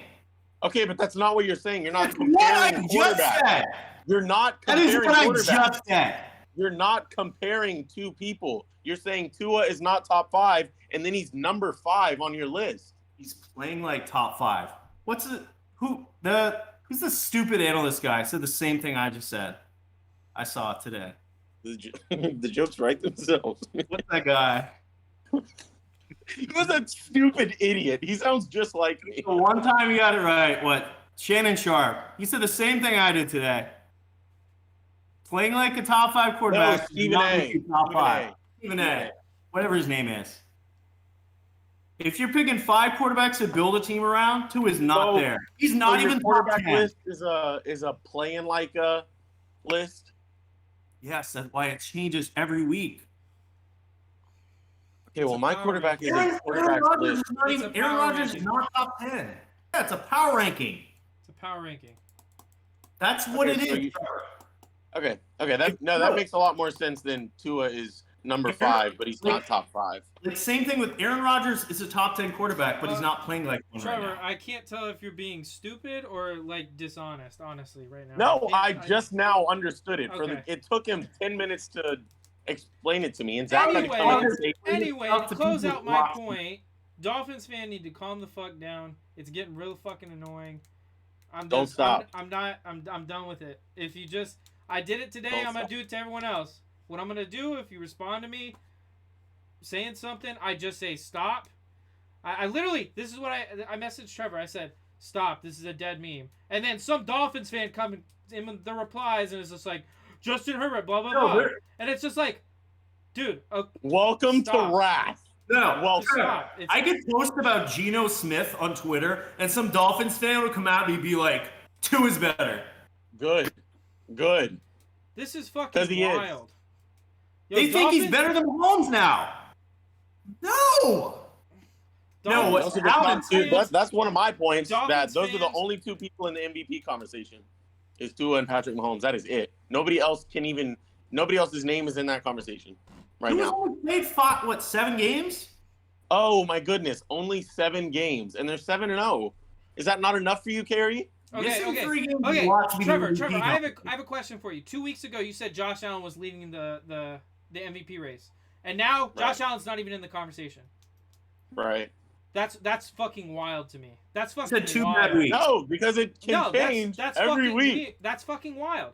Okay, but that's not what you're saying. You're not That's what I comparing just quarterbacks. said. You're not That is comparing what I quarterbacks. just said. You're not comparing two people. You're saying Tua is not top 5, and then he's number 5 on your list. He's playing like top 5. Who's the stupid analyst guy? Said the same thing I just said. I saw it today. The jokes write themselves. What's that guy? He was a stupid idiot. He sounds just like me. The one time he got it right. What? Shannon Sharp. He said the same thing I did today. Playing like a top 5 quarterback. No, Stephen not A. make you top Stephen 5. A. Stephen A. Whatever his name is. If you're picking 5 quarterbacks to build a team around, 2 is not there. He's not your even top quarterback 10. list is a playing like a list. Yes, that's why it changes every week. Okay, well, my quarterback is a Aaron quarterback Rodgers list. is not even. Aaron Rodgers is not top 10. Yeah, it's a power ranking. It's a power ranking. That's what Okay, it so is. you- Okay. That makes a lot more sense than Tua is number 5, but he's not top 5. Like same thing with Aaron Rodgers is a top 10 quarterback, but he's not playing like one Trevor, right now. I can't tell if you're being stupid or like dishonest, honestly, right now. No, I just now understood it. Okay. It took him 10 minutes to explain it to me, and Zach had to come in and say, Anyway, Up to to close people out my watching. point, Dolphins fan need to calm the fuck down. It's getting real fucking annoying. Don't stop. I'm done with it. If you just, I did it today. Don't I'm gonna stop. do it to everyone else. What I'm gonna do if you respond to me saying something, I just say stop. I literally, this is what I messaged Trevor. I said stop. This is a dead meme. And then some Dolphins fan come in the replies and it's just like Justin Herbert, blah blah blah. And it's just like, dude, welcome Stop. to wrath. No, Well, stop. I could post about Geno Smith on Twitter, and some Dolphins fan would come at me and be like, 2 is better. Good. This is 'Cause fucking he is. wild. Yo, They think he's Dolphins- better than Mahomes now. No. No, Dolphins what's Those are the Allen top 2. That's one of my points. Dolphins Those are the fans- only 2 people in the MVP conversation. Is Tua and Patrick Mahomes. That is it. Nobody else's name is in that conversation right He was now. only played 7 games? Oh my goodness, only 7 games, and they're 7-0. Is that not enough for you, Kerry? Missing 3 games Okay, to watch me Trevor, do the I MVP have a question for you. 2 weeks ago, you said Josh Allen was leading the MVP race, and now Josh Allen's not even in the conversation. Right. That's fucking wild to me. That's fucking Said 2 wild. bad weeks. No, because it can change that's every fucking week. That's fucking wild.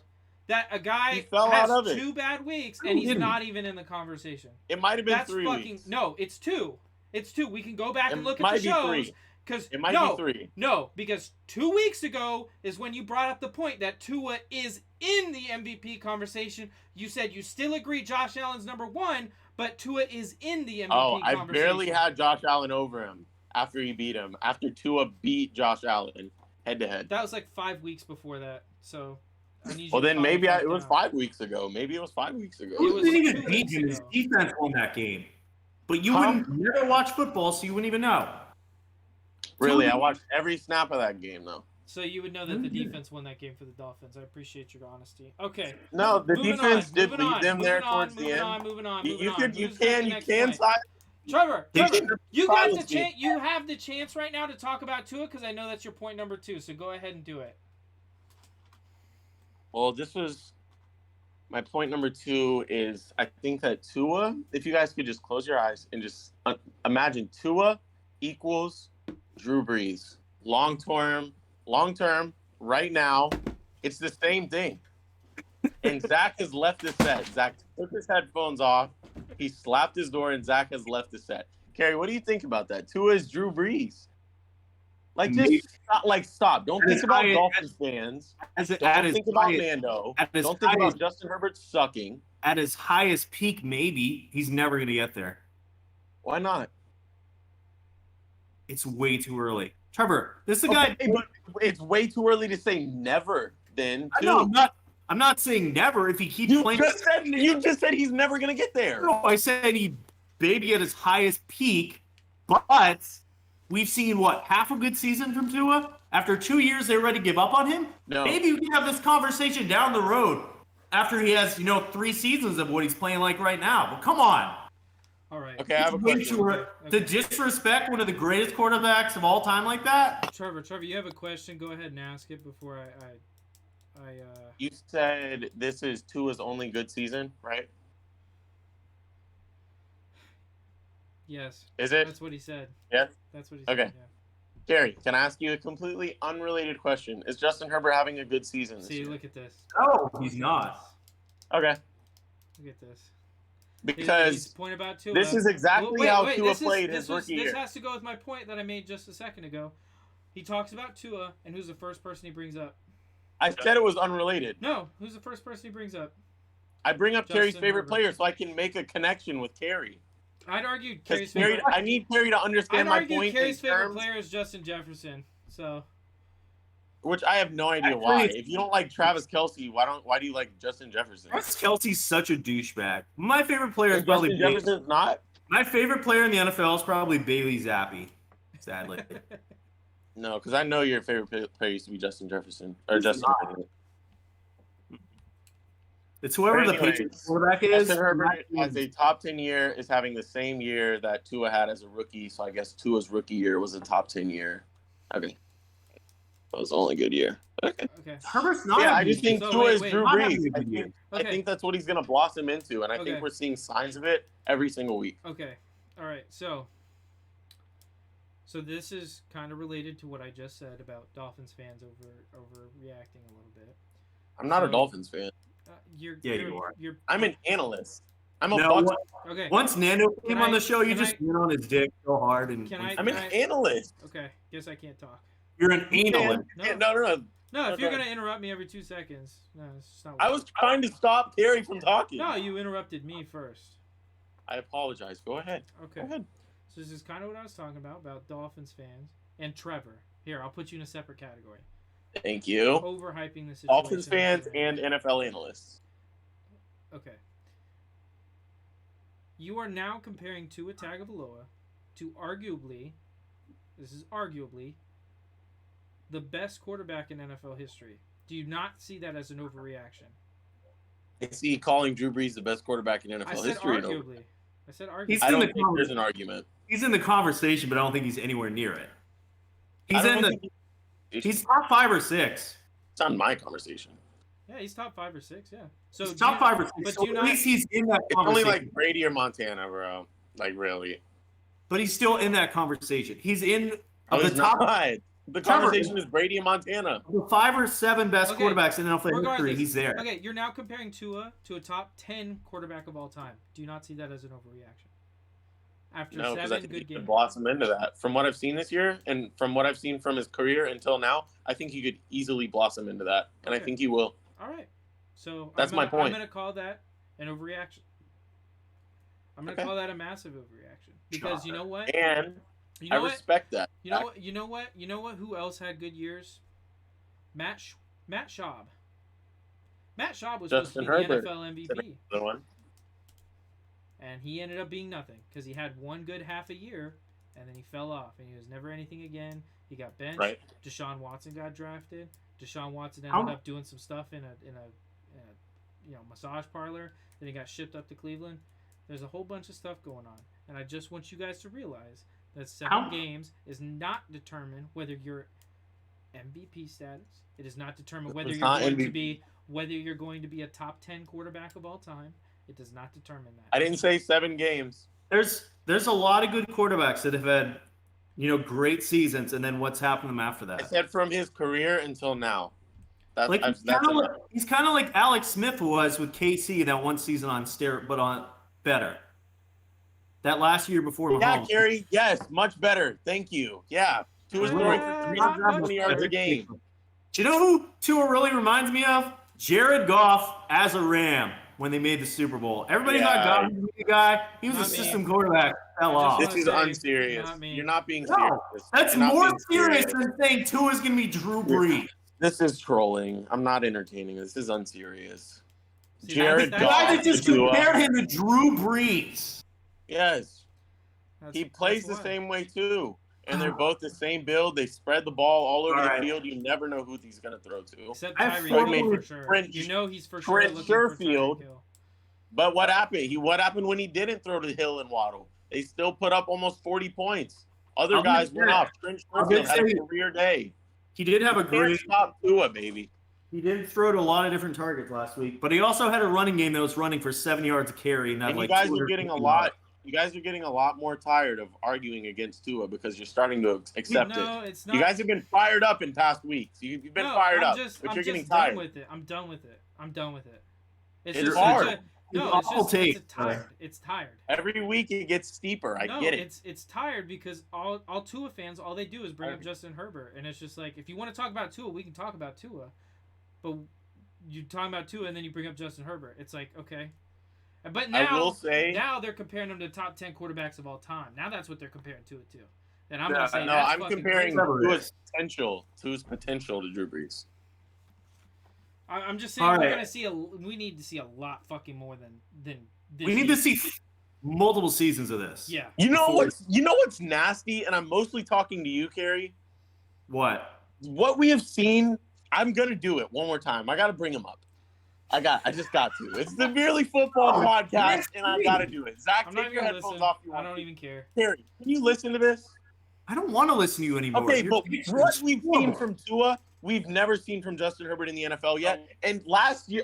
That a guy He fell has out of it. 2 bad weeks No, and he he's didn't. not even in the conversation. It might have been That's 3 fucking weeks. no. It's 2. It's 2. We can go back and It look at might the be shows. 3. Because It might be 3. No, because 2 weeks ago is when you brought up the point that Tua is in the MVP conversation. You said you still agree Josh Allen's number 1, but Tua is in the MVP Oh, I conversation. barely had Josh Allen over him after he beat him. After Tua beat Josh Allen head to head. That was like 5 weeks before that. So I need you Well, to then calm maybe the fuck it was down. 5 weeks ago. Maybe it was 5 weeks ago. It Who was didn't even 2 beat weeks him? His ago. defense won that game. But you Huh? wouldn't never watch football, so you wouldn't even know. Really, I watched every snap of that game, though. So you would know that the defense won that game for the Dolphins. I appreciate your honesty. Okay. No, the Moving defense on, did moving lead on, them moving there on, towards the moving end. on, moving on, You moving on. can Who's got the next point? side. Trevor, They you got the silence me. chance. You have the chance right now to talk about Tua because I know that's your point number 2. So go ahead and do it. Well, this was my point number 2 is I think that Tua, if you guys could just close your eyes and just imagine Tua equals Drew Brees. Long term, right now, it's the same thing. And Zach has left the set. Zach took his headphones off. He slapped his door, and Zach has left the set. Kerry, what do you think about that? Tua is Drew Brees. Like, Maybe. just stop. Don't At think his about highest- Dolphins fans. At Don't his think about highest- Mando. at his Don't think about highest- Justin Herbert sucking. At his highest peak, maybe he's never going to get there. Why not? It's way too early. Trevor, this is a guy. Okay, but it's way too early to say never. Then I know, I'm not saying never. If he keeps playing, you just said he's never gonna get there. no, I said he maybe at his highest peak, but we've seen what, half a good season from Tua. After 2 years, they're ready to give up on him. No. Maybe we can have this conversation down the road after he has 3 seasons of what he's playing like right now. But come on. All right. Okay, I have a question. To disrespect one of the greatest quarterbacks of all time like that? Trevor, you have a question. Go ahead and ask it before You said this is Tua's only good season, right? Yes. Is it? That's what he said. Yes? That's what he Okay. said. Yeah. Gary, can I ask you a completely unrelated question? Is Justin Herbert having a good season this See, year? look at this. No, he's not. Okay. Look at this. Because His point about Tua. this is exactly how Tua played his this rookie year. This has to go with my point that I made just a second ago. He talks about Tua, and who's the first person he brings up? I said it was unrelated. No, who's the first person he brings up? I bring up Kerry's Justin favorite Herbert. player so I can make a connection with Kerry. I'd argue Because Kerry's favorite. I need Kerry to understand I'd my argue point Kerry's in favorite terms, player is Justin Jefferson. So which I have no idea why. If you don't like Travis Kelce, why do you like Justin Jefferson? Travis Kelce's such a douchebag. My favorite player is probably Justin Jefferson's not? My favorite player in the NFL is probably Bailey Zappi, sadly. No, because I know your favorite player used to be Justin Jefferson. Or He's Justin not. Herbert. It's whoever the Anyways, Patriots quarterback is. Justin Herbert as a top 10 year is having the same year that Tua had as a rookie, so I guess Tua's rookie year was a top 10 year. Okay. That was the only good year. Okay. okay. Herbert's not. Yeah, a I just good think So, Tua wait, is wait. Drew Not having Brees. a good year. I think that's what he's going to blossom into, and I Okay. think we're seeing signs of it every single week. Okay. All right. So this is kind of related to what I just said about Dolphins fans overreacting a little bit. I'm not a So- Dolphins fan. You are. You're, I'm an analyst. I'm a No, Bucs. okay. Once Nando came Can on I- the show, you can just I- went on his dick so hard. And Can I- I'm an analyst. Okay. Guess I can't talk. You're an analyst. No. No. No, if you're Okay. gonna interrupt me every 2 seconds, no, it's just not. I was trying to stop Kerry from talking. No, you interrupted me first. I apologize. Go ahead. Okay. Go ahead. So this is kind of what I was talking about Dolphins fans and Trevor. Here, I'll put you in a separate category. Thank you. Overhyping the situation. Dolphins fans and NFL analysts. Okay. You are now comparing Tua Tagovailoa to arguably, the best quarterback in NFL history. Do you not see that as an overreaction? I see calling Drew Brees the best quarterback in NFL I said history. arguably. I said arguably. He's I in don't the think there's an argument. He's in the conversation, but I don't think he's anywhere near it. I He's don't in the. think He's top 5 or 6. It's on my conversation. Yeah, he's top 5 or 6. Yeah. So He's do top you- 5 or 6. But So do at not. least he's in that It's only conversation. like Brady or Montana, bro. Like, really. But he's still in that conversation. He's in Oh, of the he's top not. The Trevor- conversation is Brady and Montana. the 5 or 7 best Okay, quarterbacks in NFL history. regardless. He's there. Okay, you're now comparing Tua to a top 10 quarterback of all time. Do you not see that as an overreaction? After No, because I 7 think he good could games. blossom into that. From what I've seen this year and from what I've seen from his career until now, I think he could easily blossom into that. And I Okay. think he will. All right. So That's my I'm point. going to call that an overreaction. I'm going to Okay. call that a massive overreaction because you know what? And You I know what? respect that. You know what? You know what? You know what? Who else had good years? Matt Schaub. Matt Schaub was Justin supposed to be Herbert. the NFL MVP, The one. and he ended up being nothing because he had one good half a year, and then he fell off, and he was never anything again. He got benched. Right. Deshaun Watson got drafted. Deshaun Watson How- ended up doing some stuff in a massage parlor. Then he got shipped up to Cleveland. There's a whole bunch of stuff going on, and I just want you guys to realize that 7 How- games is not determine whether you're MVP status. It does not determine whether It's you're not going to MVP. be a top 10 quarterback of all time. It does not determine that. I didn't say 7 games. There's a lot of good quarterbacks that have had, great seasons, and then what's happened to them after I that. said from his career until now. That's, Like that's he's kind of like Alex Smith was with KC that one season on steroid, but on better. that last year before Mahomes. Yeah, Kerry. Yes, much better. Thank you. Yeah. Tua's throwing for 370 yards a game. Do you know who Tua really reminds me of? Jared Goff as a Ram when they made the Super Bowl. Everybody thought Goff was a guy. He was a system quarterback. Fell off. This is unserious. You're not being serious. That's more serious than saying Tua's going to be Drew Brees. This is trolling. I'm not entertaining. This is unserious. See, Jared The Goff. guy that just compared him to Drew Brees. Yes. He plays the same way too. And they're both the same build. They spread the ball all over the field. You never know who he's going to throw to. Except Tyreek for sure. You know he's for sure looking for Tyreek Hill. But what happened? What happened when he didn't throw to Hill and Waddle? They still put up almost 40 points. Other guys went off. Trent Sherfield had a career day. He did have a great stop Tua, baby. He did throw to a lot of different targets last week, but he also had a running game that was running for 7 yards a carry. And you guys are getting a lot. You guys are getting a lot more tired of arguing against Tua because you're starting to accept it. It's not. You guys have been fired up in past weeks. You've been fired up, but you're getting tired. I'm done with it. It's hard. It's tired. It's tired. Every week it gets steeper. I get it. It's tired because all Tua fans, all they do is bring up Justin Herbert, and it's just like, if you want to talk about Tua, we can talk about Tua, but you talk about Tua and then you bring up Justin Herbert. It's like, okay. But now, I will say, now they're comparing him to top 10 quarterbacks of all time. Now that's what they're comparing Tua to. And I'm gonna say I'm comparing Tua's potential to Drew Brees. I'm just saying we're gonna see we need to see a lot fucking more than this. We need to see multiple seasons of this. Yeah. You know what's nasty, and I'm mostly talking to you, Kerry. What we have seen. I'm gonna do it one more time. I gotta bring him up. I just got to. It's the Merely Football podcast, and I gotta do it. Zach, take your headphones off. I don't even care. Kerry, can you listen to this? I don't want to listen to you anymore. Okay, but what we've seen from Tua, we've never seen from Justin Herbert in the NFL yet. And listen,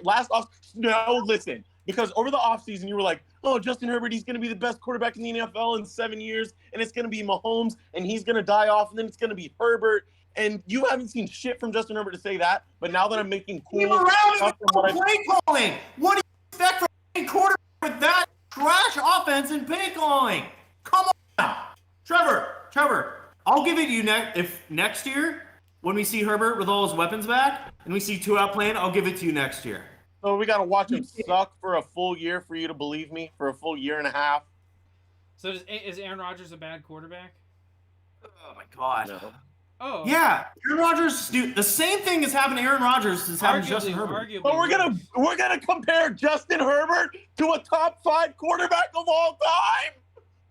because over the offseason, you were like, oh, Justin Herbert, he's going to be the best quarterback in the NFL in 7 years, and it's going to be Mahomes, and he's going to die off, and then it's going to be Herbert. And you haven't seen shit from Justin Herbert to say that, but now that I'm making cool stuff from what play calling. What do you expect from a quarterback with that trash offense and play calling? Come on. Trevor, I'll give it to you if next year, when we see Herbert with all his weapons back, and we see Tua out playing, I'll give it to you next year. So we got to watch him suck for a full year for you to believe me, for a full year and a half. So is Aaron Rodgers a bad quarterback? Oh, my God. No. Oh. Yeah, Aaron Rodgers, dude, the same thing has happened to Aaron Rodgers as happened to Justin Herbert. But we're gonna compare Justin Herbert to a top 5 quarterback of all time.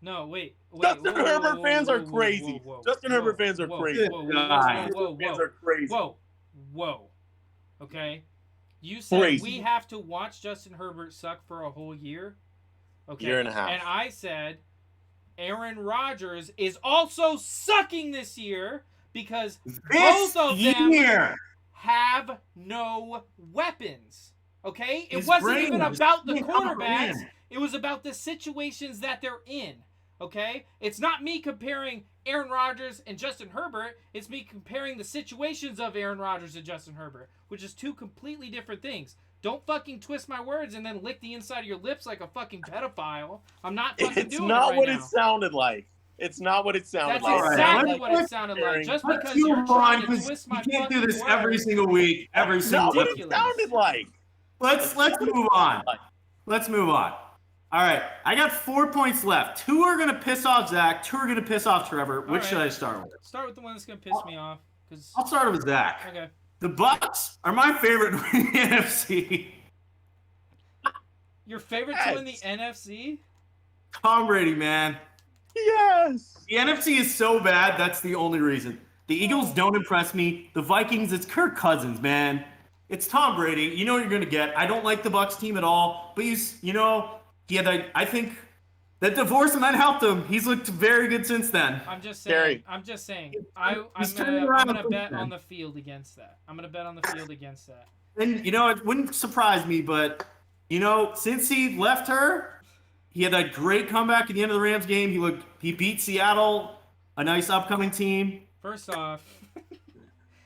No, wait. Justin Herbert fans are crazy. Justin Herbert fans are crazy. Whoa. Okay. You said we have to watch Justin Herbert suck for a whole year. Okay. Year and a half. And I said Aaron Rodgers is also sucking this year because both of them have no weapons. Okay? It wasn't even about the quarterbacks. It was about the situations that they're in. Okay? It's not me comparing Aaron Rodgers and Justin Herbert. It's me comparing the situations of Aaron Rodgers and Justin Herbert, which is two completely different things. Don't fucking twist my words and then lick the inside of your lips like a fucking pedophile. I'm not fucking doing it right now. It's not what it sounded like. It's not what it sounded like. That's exactly what it sounded like. Just because you're trying to twist my fucking words. You can't do this every single week. Every single week. That's what it sounded like. Let's move on. Let's move on. All right, I got 4 points left. 2 are gonna piss off Zach. 2 are gonna piss off Trevor. Which should I start with? Start with the one that's gonna piss me off. I'll start with Zach. Okay. The Bucks are my favorite in the NFC. Your favorite to win the NFC? Tom Brady, man. Yes. The NFC is so bad. That's the only reason. The Eagles don't impress me. The Vikings, it's Kirk Cousins, man. It's Tom Brady. You know what you're gonna get. I don't like the Bucks team at all, but I think that divorce might help him. He's looked very good since then. I'm just saying. Kerry. I'm gonna bet on the field against that. And it wouldn't surprise me, but since he left her, he had that great comeback at the end of the Rams game. He beat Seattle, a nice upcoming team. First off,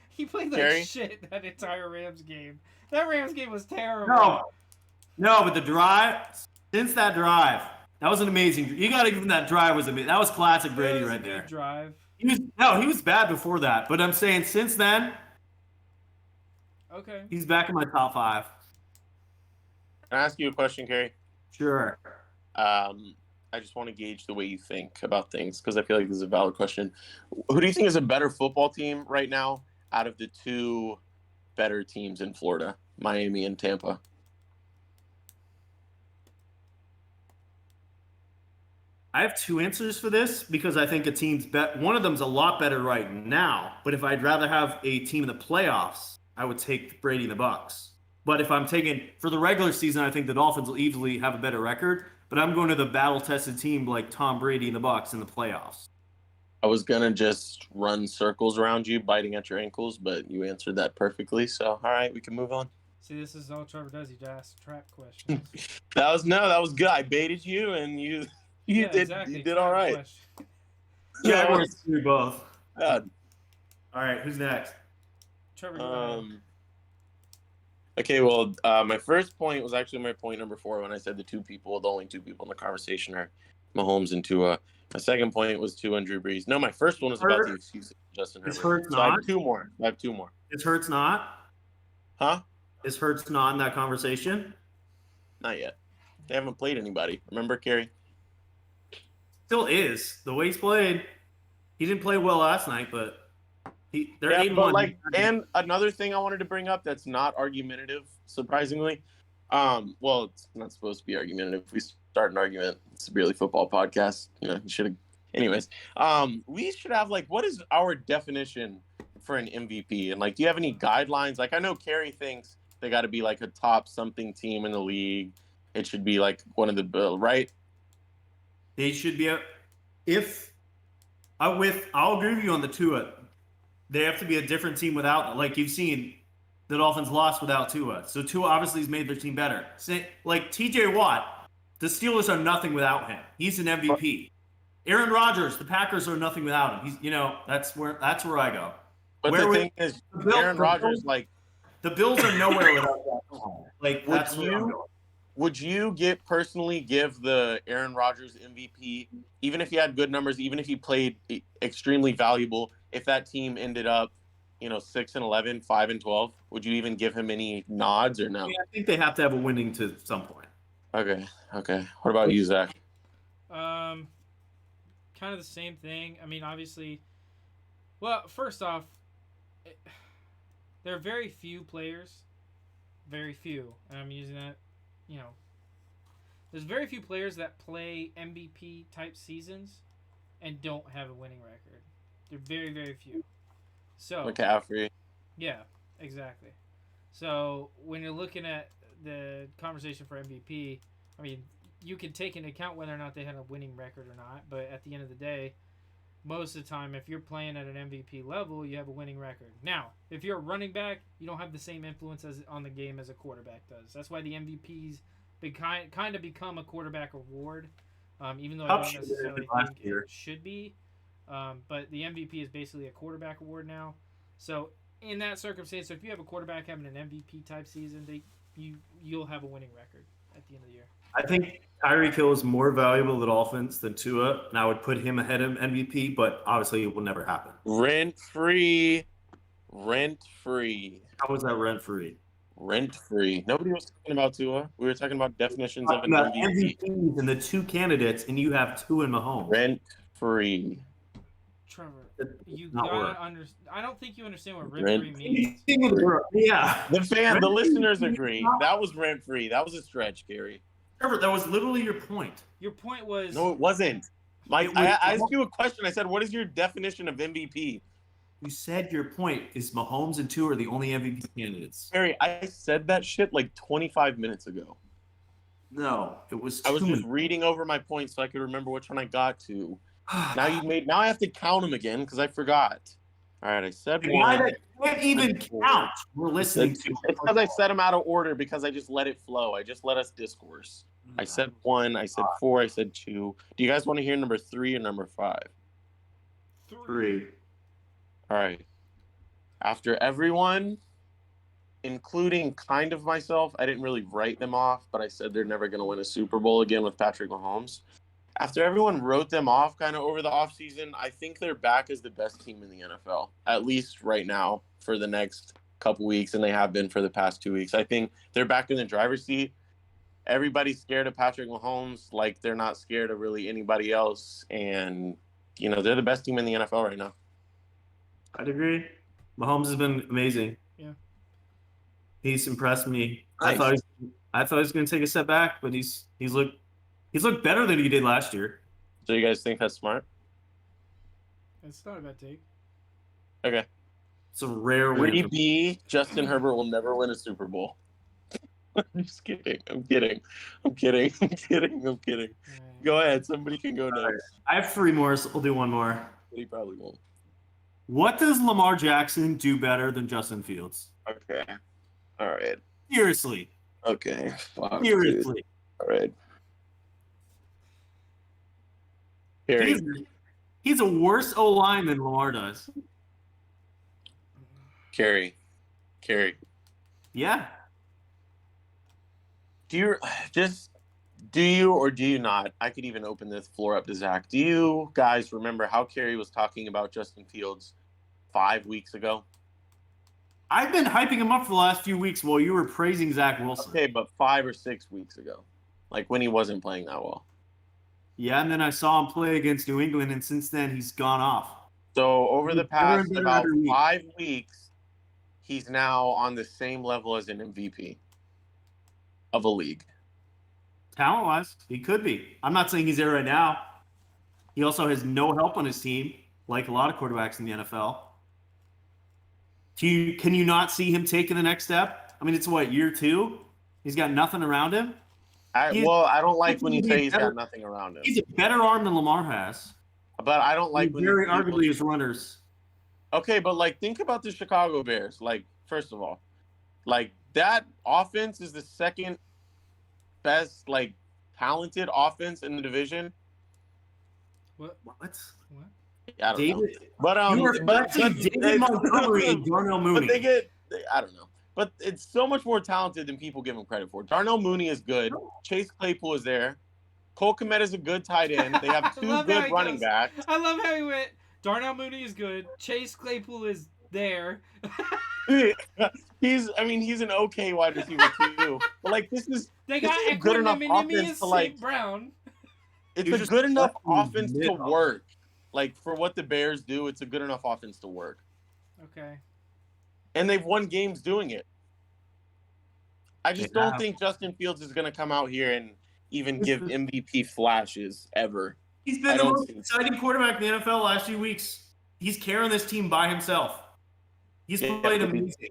he played like shit that entire Rams game. That Rams game was terrible. No, but the drive, since that drive, That was an amazing. You got to give him that drive was amazing. That was classic Brady right there. Drive. He was bad before that, but I'm saying since then, okay, he's back in my top 5. Can I ask you a question, Kerry? Sure. I just want to gauge the way you think about things because I feel like this is a valid question. Who do you think is a better football team right now out of the 2 better teams in Florida, Miami and Tampa? I have 2 answers for this because I think a team's one of them's a lot better right now. But if I'd rather have a team in the playoffs, I would take Brady and the Bucks. But if I'm taking for the regular season, I think the Dolphins will easily have a better record. But I'm going to the battle-tested team like Tom Brady and the Bucks in the playoffs. I was gonna just run circles around you, biting at your ankles, but you answered that perfectly. So, all right, we can move on. See, this is all Trevor does. He just asks trap questions. That was good. I baited you, and you did exactly. You did all right. Yeah, I want to do both. God. All right, who's next? Trevor. Okay, well, my first point was actually my point number 4 when I said the only 2 people in the conversation are Mahomes and Tua. My second point was Tua and Drew Brees. No, my first one was about the excuse of Justin Herbert. Is Hurts so not? I have 2 more. Is Hurts not? Huh? Is Hurts not in that conversation? Not yet. They haven't played anybody. Remember, Kerry? Still is. The way he's played. He didn't play well last night, but they're 8-1. And another thing I wanted to bring up that's not argumentative, surprisingly. Well, it's not supposed to be argumentative. If we start an argument, it's a really football podcast. You should have. Anyways, we should have what is our definition for an MVP? And do you have any guidelines? I know Kerry thinks they got to be a top something team in the league. It should be one of the right. They should be I'll agree with you on the Tua. They have to be a different team without, you've seen, the Dolphins lost without Tua. So Tua obviously has made their team better. TJ Watt, the Steelers are nothing without him. He's an MVP. Aaron Rodgers, the Packers are nothing without him. He's, that's where I go. But the thing is, Aaron Rodgers, the Bills are nowhere without that. That's where I'm going. Would you personally give the Aaron Rodgers MVP, even if he had good numbers, even if he played extremely valuable, if that team ended up, 6-11, 5-12, would you even give him any nods or no? Yeah, I think they have to have a winning to some point. Okay. What about you, Zach? Kind of the same thing. I mean, obviously, well, first off, there are very few players, and I'm using that. There's very few players that play MVP type seasons and don't have a winning record. They're very, very few. So McCaffrey. Yeah, exactly. So when you're looking at the conversation for MVP, I mean, you can take into account whether or not they had a winning record or not. But at the end of the day, most of the time, if you're playing at an MVP level, you have a winning record. Now, if you're a running back, you don't have the same influence on the game as a quarterback does. That's why the MVP's kind of become a quarterback award, even though I don't necessarily think it should be. But the MVP is basically a quarterback award now. So in that circumstance, if you have a quarterback having an MVP type season, you'll have a winning record at the end of the year. I think Tyreek Hill is more valuable to the Dolphins than Tua, and I would put him ahead of MVP, but obviously it will never happen. Rent free. How was that rent free? Rent free. Nobody was talking about Tua. We were talking about definitions of an MVP. MVPs and the 2 candidates, and you have Tua and Mahomes. Rent free. Trevor, you gotta understand. I don't think you understand what rent free means. Yeah. The listeners agree. That was rent free. That was a stretch, Gary. Trevor, that was literally your point. Your point was... No, it wasn't. Mike, I asked you a question. I said, what is your definition of MVP? You said your point is Mahomes and Tua are the only MVP candidates. Harry, I said that shit 25 minutes ago. No, it was I was just reading over my points so I could remember which one I got to. Now I have to count them again because I forgot. All right, I said one. I can't even count. We're listening to. It's because I said them out of order because I just let it flow. I just let us discourse. I said 1. I said 4. I said 2. Do you guys want to hear number 3 or number 5? 3. All right. After everyone including kind of myself, I didn't really write them off, but I said they're never going to win a Super Bowl again with Patrick Mahomes. After everyone wrote them off kind of over the offseason, I think they're back as the best team in the NFL, at least right now for the next couple weeks, and they have been for the past 2 weeks. I think they're back in the driver's seat. Everybody's scared of Patrick Mahomes like they're not scared of really anybody else, and, they're the best team in the NFL right now. I'd agree. Mahomes has been amazing. Yeah. He's impressed me. Nice. I thought he was going to take a step back, but he's looked better than he did last year. So you guys think that's smart? It's not a bad take. Okay. It's a rare win. 3B, Justin Herbert will never win a Super Bowl. I'm just kidding. I'm kidding. Right. Go ahead. Somebody can go next. I have 3 more, so we'll do one more. He probably won't. What does Lamar Jackson do better than Justin Fields? Okay. All right. Seriously. Okay. Fuck, Seriously. dude. All right. Kerry. He's a worse O-line than Lamar does. Kerry. Yeah. Do you or do you not? I could even open this floor up to Zach. Do you guys remember how Kerry was talking about Justin Fields 5 weeks ago? I've been hyping him up for the last few weeks while you were praising Zach Wilson. Okay, but 5 or 6 weeks ago, like when he wasn't playing that well. Yeah, and then I saw him play against New England, and since then he's gone off. So over the past better about every week. 5 weeks, he's now on the same level as an MVP of a league. Talent-wise, he could be. I'm not saying he's there right now. He also has no help on his team, like a lot of quarterbacks in the NFL. Can you not see him taking the next step? I mean, it's what, year 2? He's got nothing around him. I don't like when you say he's got nothing around him. He's a better arm than Lamar has. But I don't like when very arguably his runners. Okay, but think about the Chicago Bears. First of all, that offense is the second best talented offense in the division. What? I don't know. David, But David Montgomery and Darnell Mooney. But I don't know. But it's so much more talented than people give him credit for. Darnell Mooney is good. Chase Claypool is there. Cole Kmet is a good tight end. They have 2 good running backs. I love how he went. Darnell Mooney is good. Chase Claypool is there. He's an okay wide receiver too. But they got a good enough offense to St. Brown. It's a good enough offense to work. For what the Bears do, it's a good enough offense to work. Okay. And they've won games doing it. I just don't think Justin Fields is going to come out here and even give MVP flashes ever. He's been the most exciting quarterback in the NFL last few weeks. He's carrying this team by himself. He's played amazing.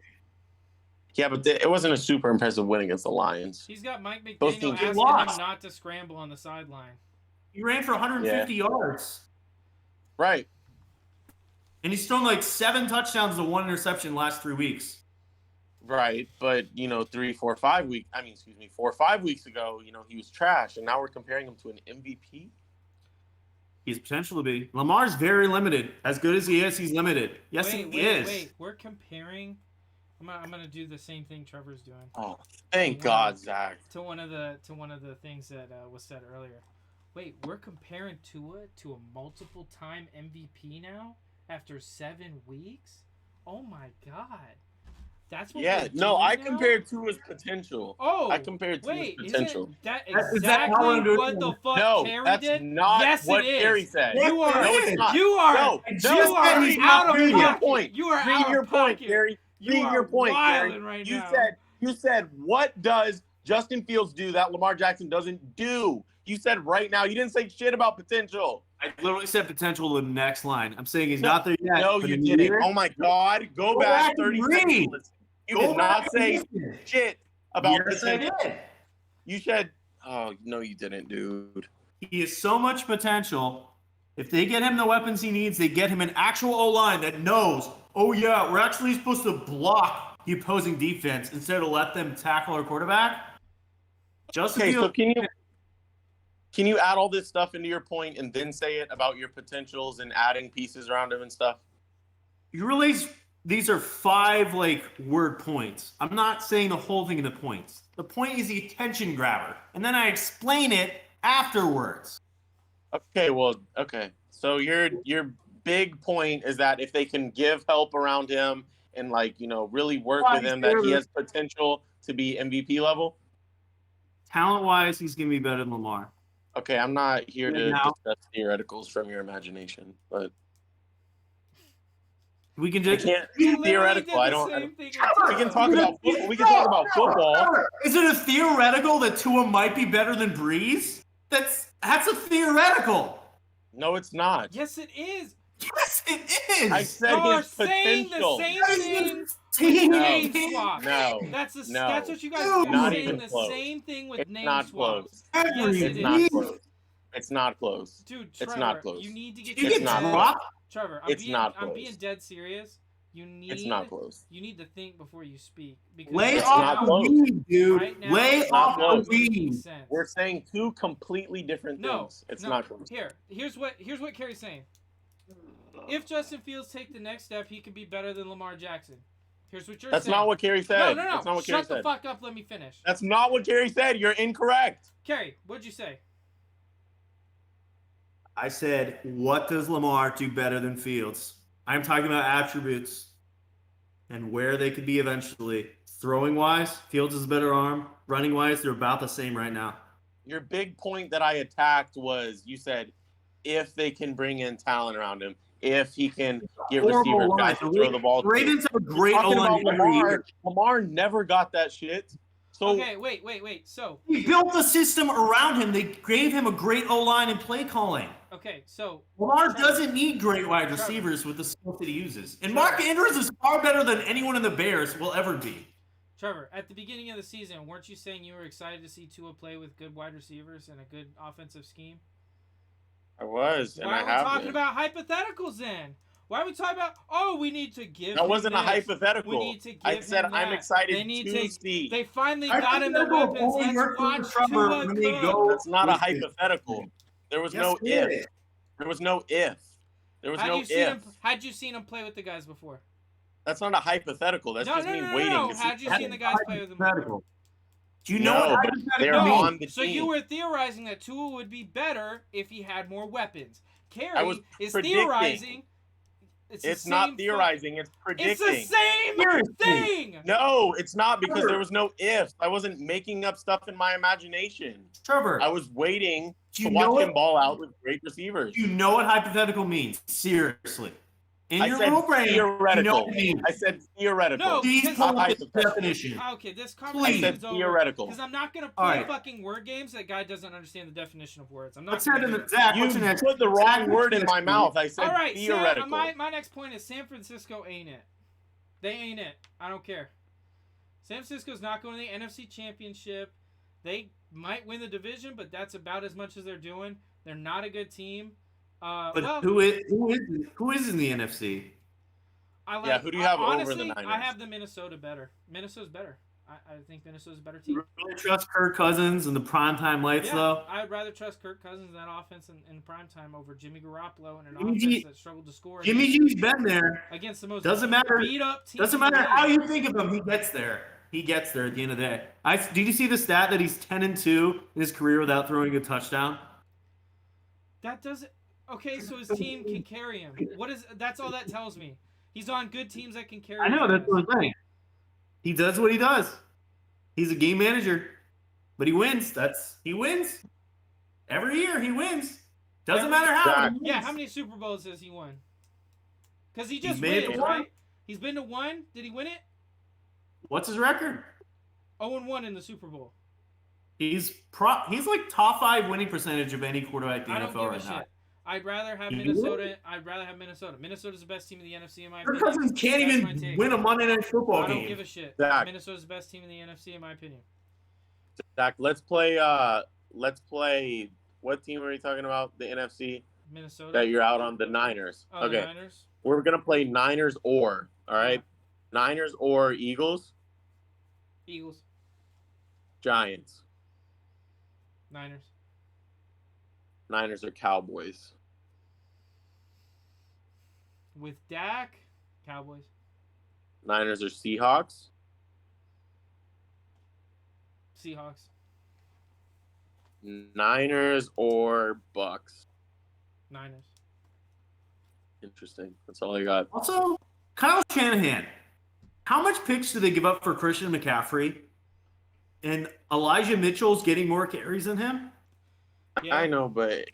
Yeah, but it wasn't a super impressive win against the Lions. He's got Mike McDaniel asking him not to scramble on the sideline. He ran for 150 yards. Right. And he's thrown 7 touchdowns to 1 interception last 3 weeks. Right, but 4 or 5 weeks ago, he was trash, and now we're comparing him to an MVP. He's potential to be. Lamar's very limited. As good as he is, he's limited. Yes, he is. Wait, we're comparing. I'm gonna do the same thing Trevor's doing. Oh, thank God, Zach. To one of the things that was said earlier. Wait, we're comparing Tua to a multiple-time MVP now after 7 weeks? Oh my God. That's what I compared Tua's potential. Oh, I compared Tua's potential. Isn't that exactly what the fuck Kerry did? Not yes, what it is. Kerry said. You are out of pocket. You are out of pocket, Kerry. You are wilding right now. You said, what does Justin Fields do that Lamar Jackson doesn't do? You said right now. You didn't say shit about potential. I literally said potential to the next line. I'm saying he's not there yet. No, you didn't. Oh my God. Go back 30 seconds. You did not say shit about potential. I did. You said, oh, no, you didn't, dude. He has so much potential. If they get him the weapons he needs, they get him an actual O-line that knows, oh, yeah, we're actually supposed to block the opposing defense instead of let them tackle our quarterback. So can you add all this stuff into your point and then say it about your potentials and adding pieces around him and stuff? You realize these are 5 word points. I'm not saying the whole thing in the points. The point is the attention grabber, and then I explain it afterwards. Okay, so your big point is that if they can give help around him and really work with him, that he has potential to be MVP level. Talent-wise, he's gonna be better than Lamar. Okay, I'm not here to discuss theoreticals from your imagination, but we can I just can't theoretical. I don't. We can talk about football. We can talk about football. Is it a theoretical that Tua might be better than Breeze? That's a theoretical. No, it's not. Yes, it is. Yes, it is. I said his potential. Saying the same thing with name swap. No, that's what you guys Dude, are not saying. even The close. same thing with It's name not swaps. close. Yes, It's it not is. close. It's not close. Dude, Trevor, it's not close. You need to get. You get dropped. Trevor, I'm being dead serious. It's not close. You need to think before you speak. Because lay off the weed, dude. Right now, lay off the weed. We're saying 2 completely different things. It's not close. Here's what Kerry's saying. If Justin Fields take the next step, he could be better than Lamar Jackson. Here's what you're saying. That's not what Kerry said. No. That's not what Kerry said. Shut the fuck up. Let me finish. That's not what Kerry said. You're incorrect. Kerry, what'd you say? I said, what does Lamar do better than Fields? I'm talking about attributes and where they could be eventually. Throwing-wise, Fields is a better arm. Running-wise, they're about the same right now. Your big point that I attacked was you said if they can bring in talent around him, if he can get receivers guys to throw the ball. The Ravens have a great O-line every year. Lamar never got that shit. So okay, wait. So he built the system around him. They gave him a great O-line and play calling. Okay, so Lamar doesn't need great wide receivers with the stuff that he uses. And Mark Andrews is far better than anyone in the Bears will ever be. Trevor, at the beginning of the season, weren't you saying you were excited to see Tua play with good wide receivers and a good offensive scheme? I was, and Why I have are we talking been. about hypotheticals then? Why are we talking about, we need to give That wasn't him a hypothetical. We need to give I said him I'm that. excited they need to see. They finally got him the weapons. Let's watch Tua cook. That's not a hypothetical. There was no if. There was no if. There was no if. How'd you seen him play with the guys before? That's not a hypothetical. That's just me waiting. No. How'd you seen the guys play with him before? Do you know what they're on the team. So you were theorizing that Tua would be better if he had more weapons. Kerry is theorizing. It's not theorizing. It's predicting. It's the same thing. No, it's not because there was no ifs. I wasn't making up stuff in my imagination. Trevor, I was waiting to watch him ball out with great receivers. Do you know what hypothetical means? Seriously. I said theoretical. I said theoretical. No, these definition. Okay, this conversation is over. Theoretical. Because I'm not going to play fucking word games. That guy doesn't understand the definition of words. I'm not. You put the wrong word in my mouth. I said theoretical. My next point is San Francisco ain't it. They ain't it. I don't care. San Francisco's not going to the NFC Championship. They might win the division, but that's about as much as they're doing. They're not a good team. Who is in the NFC? Who do you have over the Niners? I have the Minnesota better. Minnesota's better. I think Minnesota's a better team. You really trust Kirk Cousins in the primetime lights, though? I'd rather trust Kirk Cousins in that offense in primetime over Jimmy Garoppolo and an offense that struggled to score. Jimmy G's been there. Against the most beat up team. Doesn't matter how you think of him, he gets there. He gets there at the end of the day. Did you see the stat that he's 10-2 in his career without throwing a touchdown? That doesn't. Okay, so his team can carry him. That's all that tells me. He's on good teams that can carry him. I know, that's what I'm saying. He does what he does. He's a game manager. But he wins. He wins. Every year he wins. Doesn't matter how. Yeah, how many Super Bowls has he won? Because he just wins, right? He's been to one. Did he win it? What's his record? 0-1 in the Super Bowl. He's like top 5 winning percentage of any quarterback in the NFL right now. I'd rather have Minnesota. Minnesota's the best team in the NFC in my opinion. Kirk Cousins can't even win a Monday Night Football game. I don't give a shit. Zach. Minnesota's the best team in the NFC in my opinion. Zach, let's play. What team are we talking about? The NFC. Minnesota. That you're out on the Niners. Oh, okay. The Niners? We're gonna play Niners or. All right. Yeah. Niners or Eagles. Eagles. Giants. Niners or Cowboys. With Dak, Cowboys. Niners or Seahawks? Seahawks. Niners or Bucks? Niners. Interesting. That's all I got. Also, Kyle Shanahan. How much picks do they give up for Christian McCaffrey? And Elijah Mitchell's getting more carries than him? Yeah. I know, but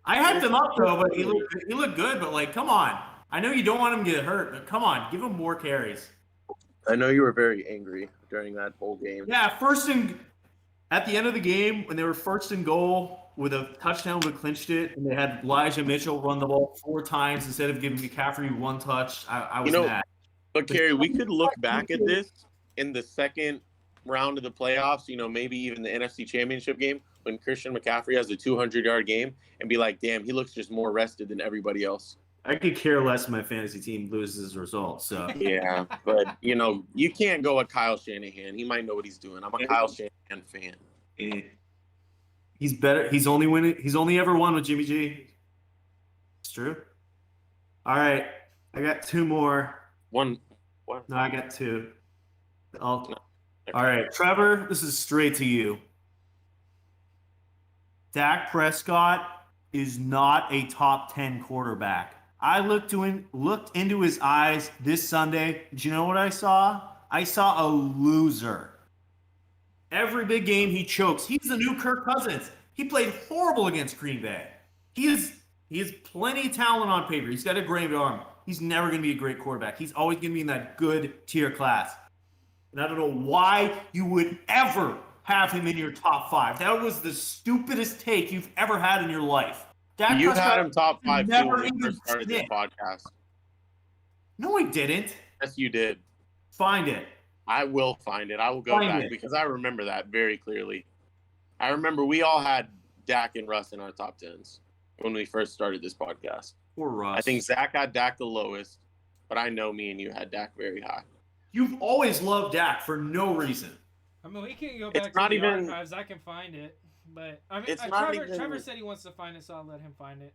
I hyped him up, though, but he looked good. But, like, come on. I know you don't want him to get hurt, but come on. Give him more carries. I know you were very angry during that whole game. Yeah, at the end of the game, when they were first and goal with a touchdown, we clinched it, and they had Elijah Mitchell run the ball 4 times instead of giving McCaffrey 1 touch. I was mad. But, Kerry, we could look back at this in the second round of the playoffs, maybe even the NFC Championship game, when Christian McCaffrey has a 200-yard game, and be like, damn, he looks just more rested than everybody else. I could care less if my fantasy team loses as a result. So yeah, but you can't go with Kyle Shanahan. He might know what he's doing. I'm a Kyle Shanahan fan. He's better. He's only ever won with Jimmy G. It's true. All right, I got 2 more. One. No, I got 2. All right, Trevor. This is straight to you. Dak Prescott is not a top 10 quarterback. I looked into his eyes this Sunday. Did you know what I saw? I saw a loser. Every big game he chokes. He's the new Kirk Cousins. He played horrible against Green Bay. He has plenty of talent on paper. He's got a great arm. He's never going to be a great quarterback. He's always going to be in that good tier class. And I don't know why you would ever have him in your top 5. That was the stupidest take you've ever had in your life. You had him top 5 too when we first started this podcast. No, I didn't. Yes, you did. Find it. I will find it. I will go back because I remember that very clearly. I remember we all had Dak and Russ in our top 10s when we first started this podcast. Poor Russ. I think Zach had Dak the lowest, but I know me and you had Dak very high. You've always loved Dak for no reason. I mean, we can go back to the archives. I can find it. But I mean, Trevor said he wants to find it, so I'll let him find it.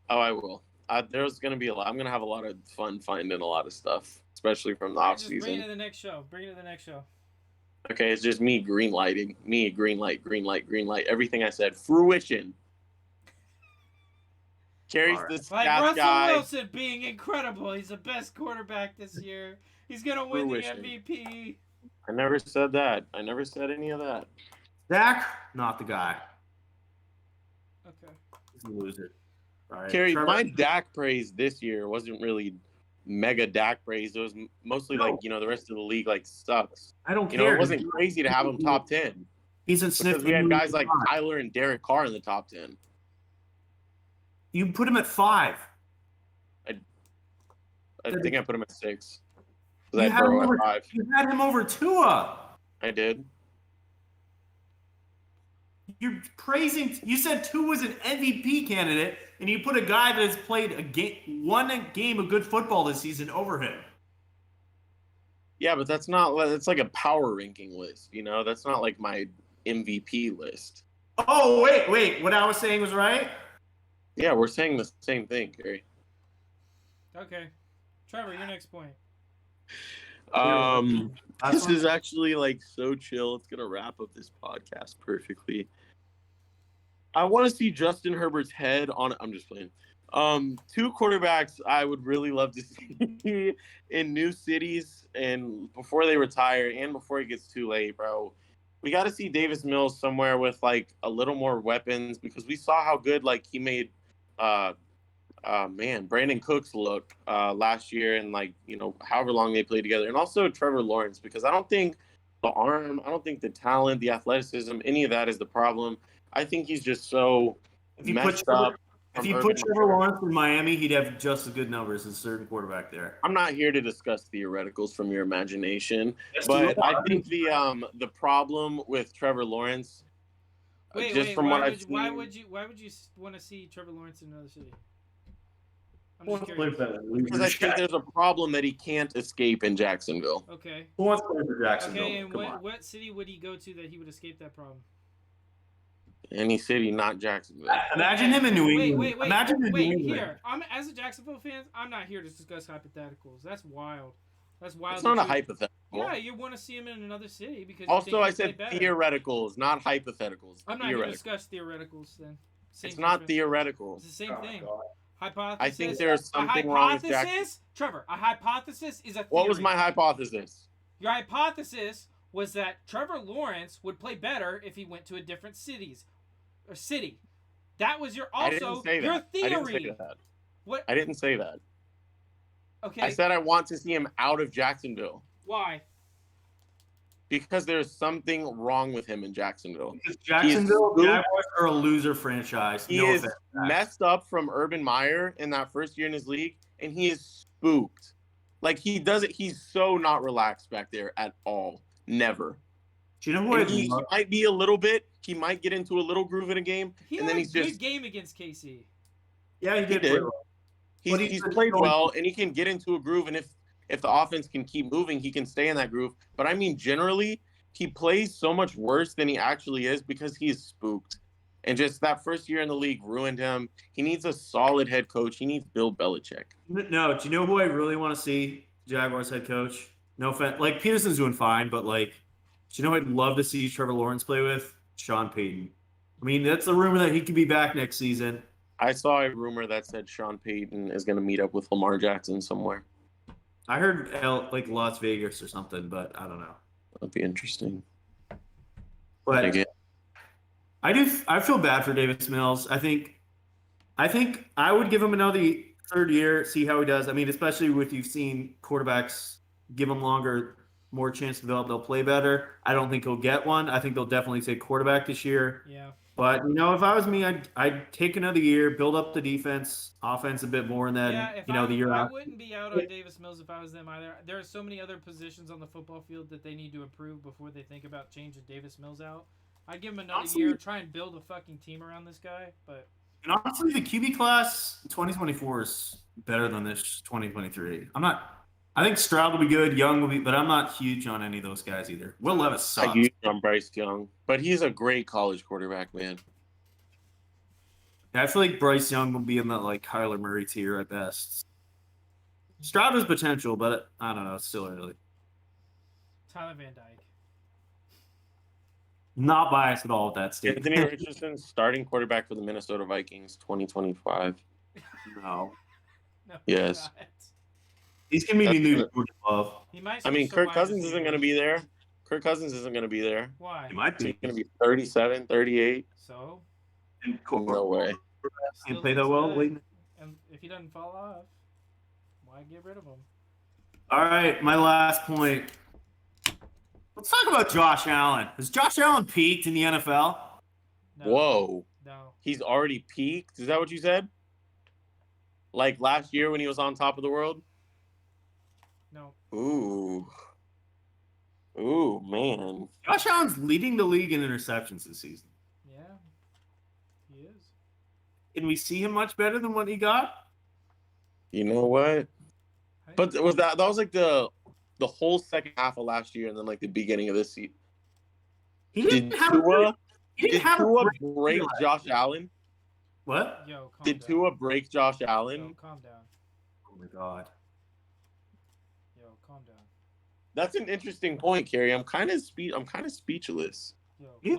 Oh, I will. There's going to be a lot. I'm going to have a lot of fun finding a lot of stuff, especially from the off season. Bring it to the next show. Okay, it's just me green lighting. Green light. Everything I said, fruition. Kerry's the stats Russell guy. Wilson being incredible. He's the best quarterback this year. He's going to win the MVP. I never said that. I never said any of that. Dak, not the guy. Okay. He's a loser. All right, Kerry, my Dak praise this year wasn't really mega Dak praise. It was mostly like, the rest of the league sucks. I don't care. It wasn't crazy to have him top 10. He's in Smith. Because we had guys like Tyler and Derek Carr in the top 10. You put him at 5. I think I put him at 6. You had him over Tua. I did. You're praising. You said Tua was an MVP candidate, and you put a guy that has played one game of good football this season over him. Yeah, but that's like a power ranking list. That's not like my MVP list. Oh, wait. What I was saying was right? Yeah, we're saying the same thing, Kerry. Okay. Trevor, your next point. This is actually so chill. It's gonna wrap up this podcast perfectly. I want to see Justin Herbert's head on. I'm just playing. 2 quarterbacks I would really love to see in new cities and before they retire and before it gets too late, bro. We got to see Davis Mills somewhere with a little more weapons because we saw how good he made Brandon Cooks look last year and however long they played together, and also Trevor Lawrence, because I don't think the arm, I don't think the talent, the athleticism, any of that is the problem. I think he's just so messed up. If you put Trevor Lawrence in Miami, he'd have just as good numbers as a certain quarterback there. I'm not here to discuss theoreticals from your imagination, but I think the problem with Trevor Lawrence, why would you want to see Trevor Lawrence in another city? I'm just curious. Because I think there's a problem that he can't escape in Jacksonville. Okay. Who wants to play for Jacksonville? Okay, and what city would he go to that he would escape that problem? Any city, not Jacksonville. Imagine him in New England. Wait. Here, as a Jacksonville fan, I'm not here to discuss hypotheticals. That's wild. That's wild. It's not a hypothetical. Yeah, you want to see him in another city because. Also, I said better. theoreticals, not hypotheticals. I'm not going to discuss theoreticals then. It's not theoretical. It's the same thing. God. Hypothesis. I think there's something wrong with Jackson. Trevor, a hypothesis is a theory. What was my hypothesis? Your hypothesis was that Trevor Lawrence would play better if he went to a different city. That was your I didn't say your that. theory. I didn't say that. What? I didn't say that. Okay. I said I want to see him out of Jacksonville. Why? Because there's something wrong with him in Jacksonville. Because Jacksonville Jaguars are a loser franchise. He is messed up from Urban Meyer in that first year in his league, and he is spooked. Like, he does it. He's so not relaxed back there at all. Never. Do you know what he might be a little bit. He might get into a little groove in a game, and then he's just. He had a good game against KC. Yeah, he did. He's played well, and he can get into a groove, and if the offense can keep moving, he can stay in that groove. But I mean, generally, he plays so much worse than he actually is because he's spooked. And just that first year in the league ruined him. He needs a solid head coach. He needs Bill Belichick. No, do you know who I really want to see? Jaguars head coach. No offense. Like, Peterson's doing fine, but, like, do you know who I'd love to see Trevor Lawrence play with? Sean Payton. I mean, that's the rumor that he could be back next season. I saw a rumor that said Sean Payton is going to meet up with Lamar Jackson somewhere. I heard like Las Vegas or something, but I don't know. That'd be interesting. But I feel bad for Davis Mills. I think I would give him another third year, see how he does. I mean, especially with you've seen quarterbacks give him longer, more chance to develop, they'll play better. I don't think he'll get one. I think they'll definitely take quarterback this year. Yeah. But, you know, if I was me, I'd take another year, build up the offense a bit more, and then, the year I after. wouldn't be out on Davis Mills if I was them either. There are so many other positions on the football field that they need to improve before they think about changing Davis Mills out. I'd give him another year, try and build a fucking team around this guy. But and honestly, the QB class 2024 is better than this 2023. I think Stroud will be good, Young will be, but I'm not huge on any of those guys either. Will Levis sucks. I'm huge on Bryce Young, but he's a great college quarterback, man. Yeah, I feel like Bryce Young will be in that like Kyler Murray tier at best. Stroud has potential, but I don't know. It's still early. Tyler Van Dyke. Not biased at all with that statement. Anthony Richardson, starting quarterback for the Minnesota Vikings, 2025. No. Yes. He's going to be the new Jordan Love. I mean, Kirk Cousins isn't going to be there. Kirk Cousins isn't going to be there. Why? He might be. He's going to be 37, 38. So? No way. He play that well. And if he doesn't fall off, why get rid of him? All right, my last point. Let's talk about Josh Allen. Has Josh Allen peaked in the NFL? No. Whoa. No. He's already peaked? Is that what you said? Like last year when he was on top of the world? No. Ooh, man. Josh Allen's leading the league in interceptions this season. Yeah, he is. Can we see him much better than what he got? You know what? But was that was like the whole second half of last year and then like the beginning of this season? Did Tua break Josh Allen? What? Yo, did Tua break Josh Allen? Yo, calm down. Oh my God. Yo, calm down. That's an interesting point, Kerry. I'm kind of speechless. Yo,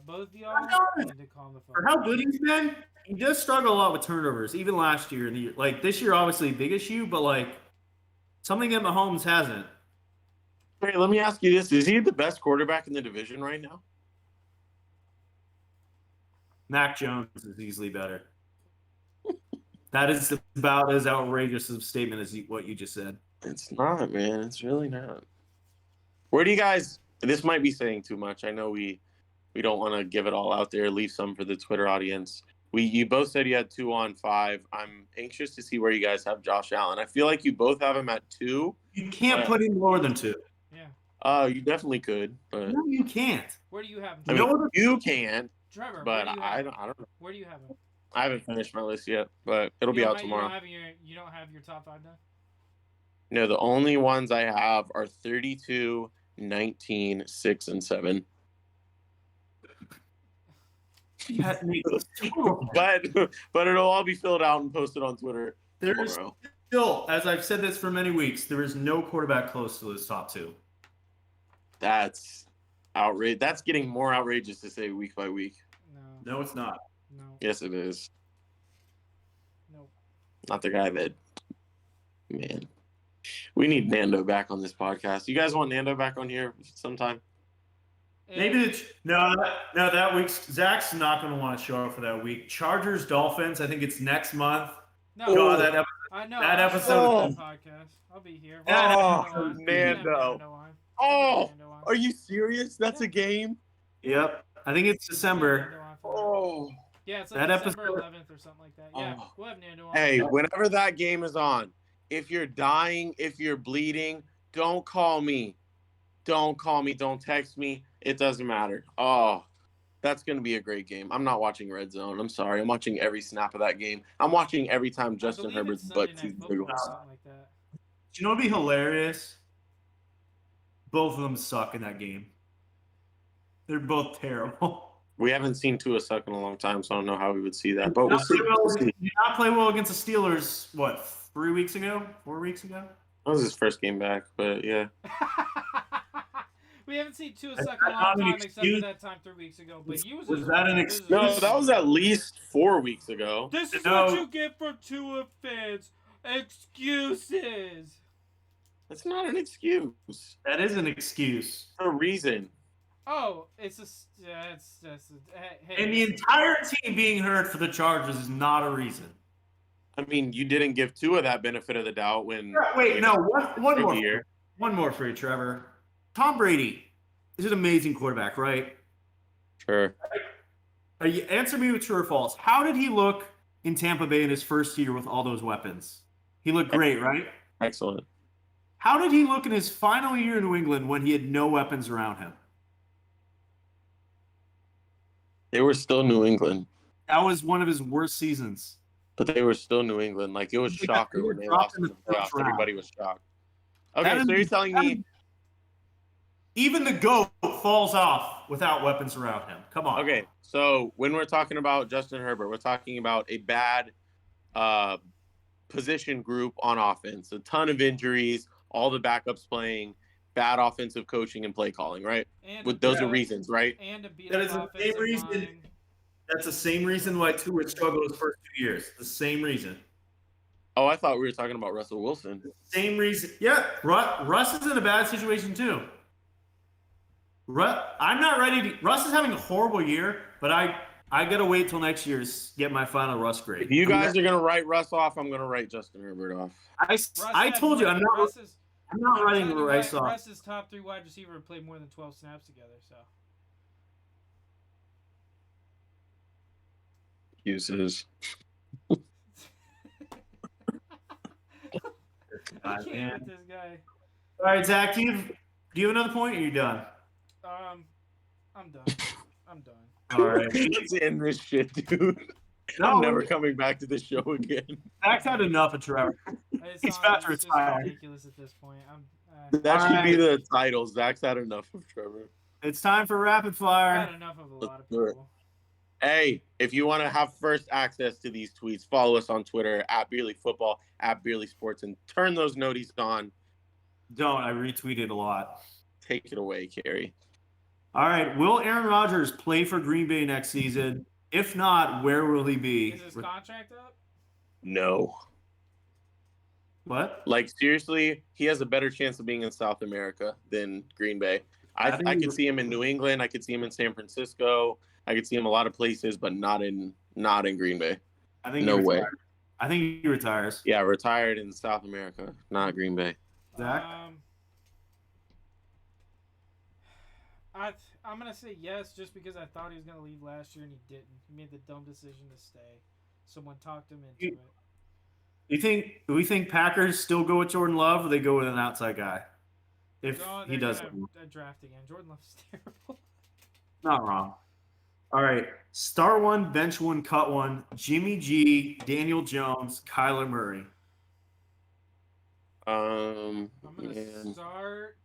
both y'all need to calm the fuck For how good he's been, he does struggle a lot with turnovers, even last year. Like this year, obviously a big issue, but like something that Mahomes hasn't. Hey, let me ask you this: is he the best quarterback in the division right now? Mac Jones is easily better. That is about as outrageous of a statement as what you just said. It's not, man. It's really not. Where do you guys? This might be saying too much. I know we don't want to give it all out there. Leave some for the Twitter audience. You both said you had 2 on 5. I'm anxious to see where you guys have Josh Allen. I feel like you both have him at 2. You can't put him lower than 2. Yeah. You definitely could, but no, you can't. Where do you have him? I mean, you can't. Trevor, but I don't know. Where do you have him? I haven't finished my list yet, but it'll be out tomorrow. You don't have your top 5 done? No, the only ones I have are 32, 19, 6, and 7. but it'll all be filled out and posted on Twitter tomorrow. Still, as I've said this for many weeks, there is no quarterback close to those top two. That's outrage. That's getting more outrageous to say week by week. No, it's not. No. Yes, it is. No. Not the guy that. Man, we need Nando back on this podcast. You guys want Nando back on here sometime? Maybe that week Zach's not going to want to show up for that week. Chargers, Dolphins. I think it's next month. No. God, that episode. I know. That I'll episode- show up for that podcast. I'll be here. Nando. Oh, are you serious? That's a game? Yep. I think it's December. Oh. Yeah, it's like That December episode- 11th or something like that. Yeah, we'll have Nando on. Hey, whenever that game is on, if you're dying, if you're bleeding, don't call me. Don't call me. Don't text me. It doesn't matter. Oh, that's going to be a great game. I'm not watching Red Zone. I'm sorry. I'm watching every snap of that game. I'm watching every time Justin Herbert's butt cheeks wiggle. Something like that. Do you know what'd be hilarious? Both of them suck in that game. They're both terrible. We haven't seen Tua suck in a long time, so I don't know how we would see that. But we'll see. Did not play well against the Steelers, what, 3 weeks ago? 4 weeks ago? That was his first game back, but yeah. We haven't seen Tua suck in a long time except for that time 3 weeks ago. But Was that an excuse? No, that was at least 4 weeks ago. This is what you get for Tua fans. Excuses. That's not an excuse. That is an excuse. For a reason. Oh, it's just hey. And the entire team being hurt for the Chargers is not a reason. I mean, you didn't give Tua that benefit of the doubt when. Wait, no, one more. Year. One more for you, Trevor. Tom Brady is an amazing quarterback, right? Sure. Answer me with true or false. How did he look in Tampa Bay in his first year with all those weapons? He looked great, right? Excellent. How did he look in his final year in New England when he had no weapons around him? They were still New England. That was one of his worst seasons. But they were still New England. Like, it was shocker when they lost in the playoffs. Everybody was shocked. Okay, so you're telling me... Even the GOAT falls off without weapons around him. Come on. Okay, so when we're talking about Justin Herbert, we're talking about a bad position group on offense. A ton of injuries, all the backups playing, bad offensive coaching and play calling, right? Those are reasons, right? And a beat that is the same reason. That's the same reason why Tua struggled his first 2 years. The same reason. Oh, I thought we were talking about Russell Wilson. Same reason. Yeah, Russ is in a bad situation too. I'm not ready to. Russ is having a horrible year, but I gotta wait till next year to get my final Russ grade. If you guys are gonna write Russ off, I'm gonna write Justin Herbert off. I told you I'm not writing Russ off. Russ's top 3 wide receiver played more than 12 snaps together, so. Excuses. I can't with this guy. All right, Zach, do you have another point, or are you done? I'm done. I'm done. All right. Let's end this shit, dude. I'm never coming back to this show again. Zach's had enough of Trevor. He's about to retire. It's ridiculous at this point. That should be the title. Zach's had enough of Trevor. It's time for rapid I've fire. had enough of a lot of people. Hey, if you want to have first access to these tweets, follow us on Twitter at Beerly Football, at Beerly Sports, and turn those noties on. Don't. I retweeted a lot. Take it away, Kerry. All right. Will Aaron Rodgers play for Green Bay next season? If not, where will he be? Is his contract up? No. What? Like, seriously, he has a better chance of being in South America than Green Bay. I could see him in New England. I could see him in San Francisco. I could see him a lot of places, but not in Green Bay. I think no way. I think he retires. Yeah, retired in South America, not Green Bay. Zach? I'm gonna say yes, just because I thought he was gonna leave last year and he didn't. He made the dumb decision to stay. Someone talked him into it. Do we think Packers still go with Jordan Love, or they go with an outside guy? If he doesn't, draft again. Jordan Love is terrible. Not wrong. All right, start one, bench one, cut one. Jimmy G, Daniel Jones, Kyler Murray. I'm gonna start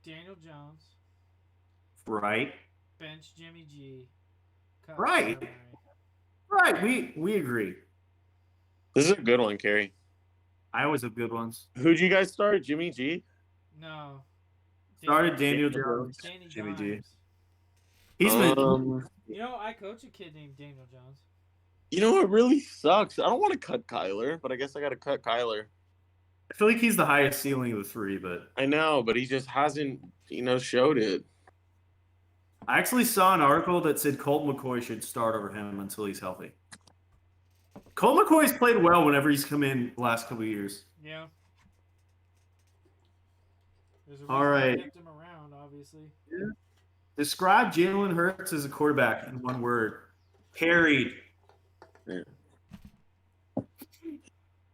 Daniel Jones. Right. Bench Jimmy G. Cut Right. Kyler Murray. Right. We agree. This is a good one, Kerry. I always have good ones. Who'd you guys start? Jimmy G? No. Started Daniel Daniel Jones, Danny Jimmy G. Dimes. He's been. You know, I coach a kid named Daniel Jones. You know, it really sucks. I don't want to cut Kyler, but I guess I got to cut Kyler. I feel like he's the highest ceiling of the three, but I know, but he just hasn't, showed it. I actually saw an article that said Colt McCoy should start over him until he's healthy. Colt McCoy's played well whenever he's come in the last couple of years. Yeah. There's a reason All right. I kept him around, obviously. Yeah. Describe Jalen Hurts as a quarterback in one word. Carried. Yeah.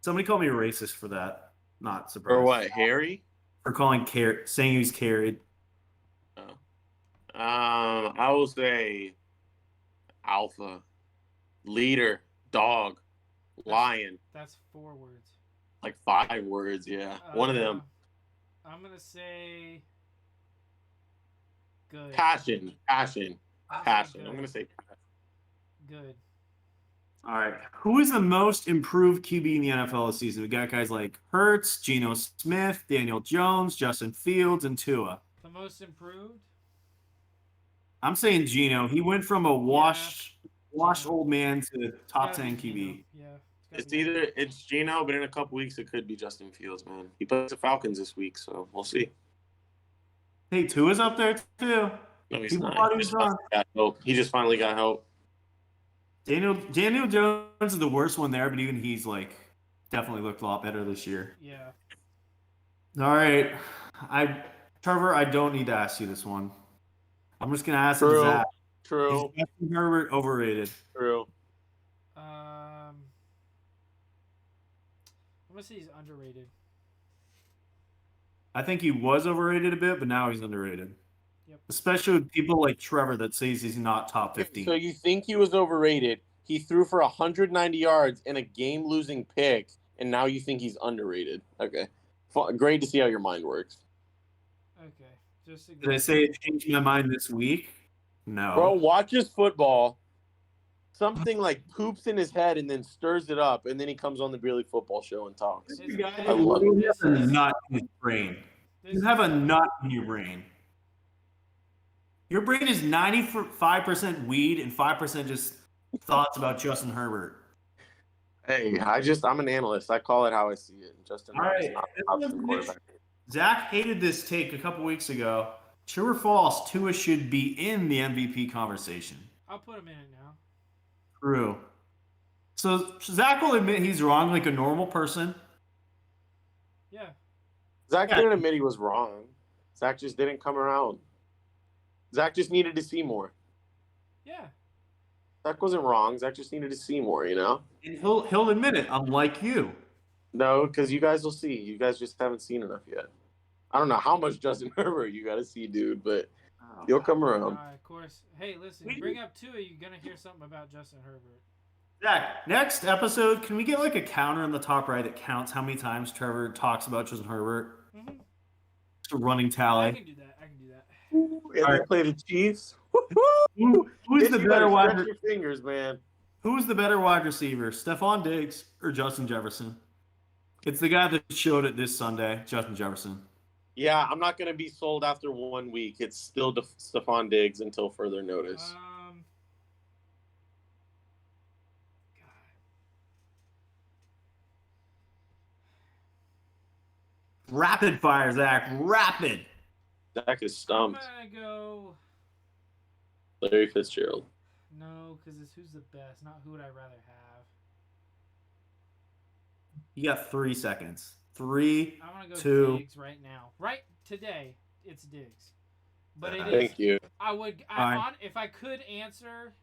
Somebody called me a racist for that. Not surprised. Or what, Harry? For saying he was carried. Oh. I will say alpha, leader, dog, lion. That's 4 words. Like 5 words, yeah. One of them. I'm going to say good. Passion. Good. I'm going to say passion. Good. All right. Who is the most improved QB in the NFL this season? We got guys like Hurts, Geno Smith, Daniel Jones, Justin Fields, and Tua. The most improved? I'm saying Geno. He went from a washed old man to top 10 QB. Geno. Yeah. It's Geno, but in a couple weeks it could be Justin Fields, man. He plays the Falcons this week, so we'll see. Hey, Tua's up there too. No, he's People not. thought he was wrong. He just finally got help. Daniel Jones is the worst one there, but even he's definitely looked a lot better this year. Yeah. All right. Trevor, I don't need to ask you this one. I'm just gonna ask True. Zach. True. Is Justin Herbert overrated? True. I'm going to say he's underrated. I think he was overrated a bit, but now he's underrated. Yep. Especially with people like Trevor that says he's not top 15. So you think he was overrated? He threw for 190 yards in a game-losing pick, and now you think he's underrated? Okay. Great to see how your mind works. Okay. Did I say it changed my mind this week? No. Bro, watches football. Something like poops in his head and then stirs it up, and then he comes on the Really Football Show and talks. I love it. You have a nut in his brain. You have a nut in your brain. Your brain is 95% weed and 5% just thoughts about Justin Herbert. Hey, I'm an analyst. I call it how I see it. Justin Herbert's not the option quarterback. Zach hated this take a couple weeks ago. True or false, Tua should be in the MVP conversation. I'll put him in it now. True. So Zach will admit he's wrong like a normal person. Yeah. Zach didn't admit he was wrong. Zach just didn't come around. Zach just needed to see more. Yeah. Zach wasn't wrong. Zach just needed to see more, And he'll admit it, unlike you. No, because you guys will see. You guys just haven't seen enough yet. I don't know how much Justin Herbert you got to see, dude, but you'll come around. Of course. Hey, listen, bring up Tua, you're going to hear something about Justin Herbert. Zach, next episode, can we get a counter in the top right that counts how many times Trevor talks about Justin Herbert? Mm-hmm. It's a running tally. I can do that. And they play the Chiefs. Who's the better wide receiver? Your fingers, man. Who's the better wide receiver, Stephon Diggs or Justin Jefferson? It's the guy that showed it this Sunday, Justin Jefferson. Yeah, I'm not going to be sold after 1 week. It's still Stephon Diggs until further notice. Rapid fire, Zach. Rapid. Zach is stumped. I'm going to go... Larry Fitzgerald. No, because it's who's the best, not who would I rather have. You got 3 seconds. 3, I want to go 2. Diggs right now. Right today, it's Diggs. But it is. Thank you. If I could answer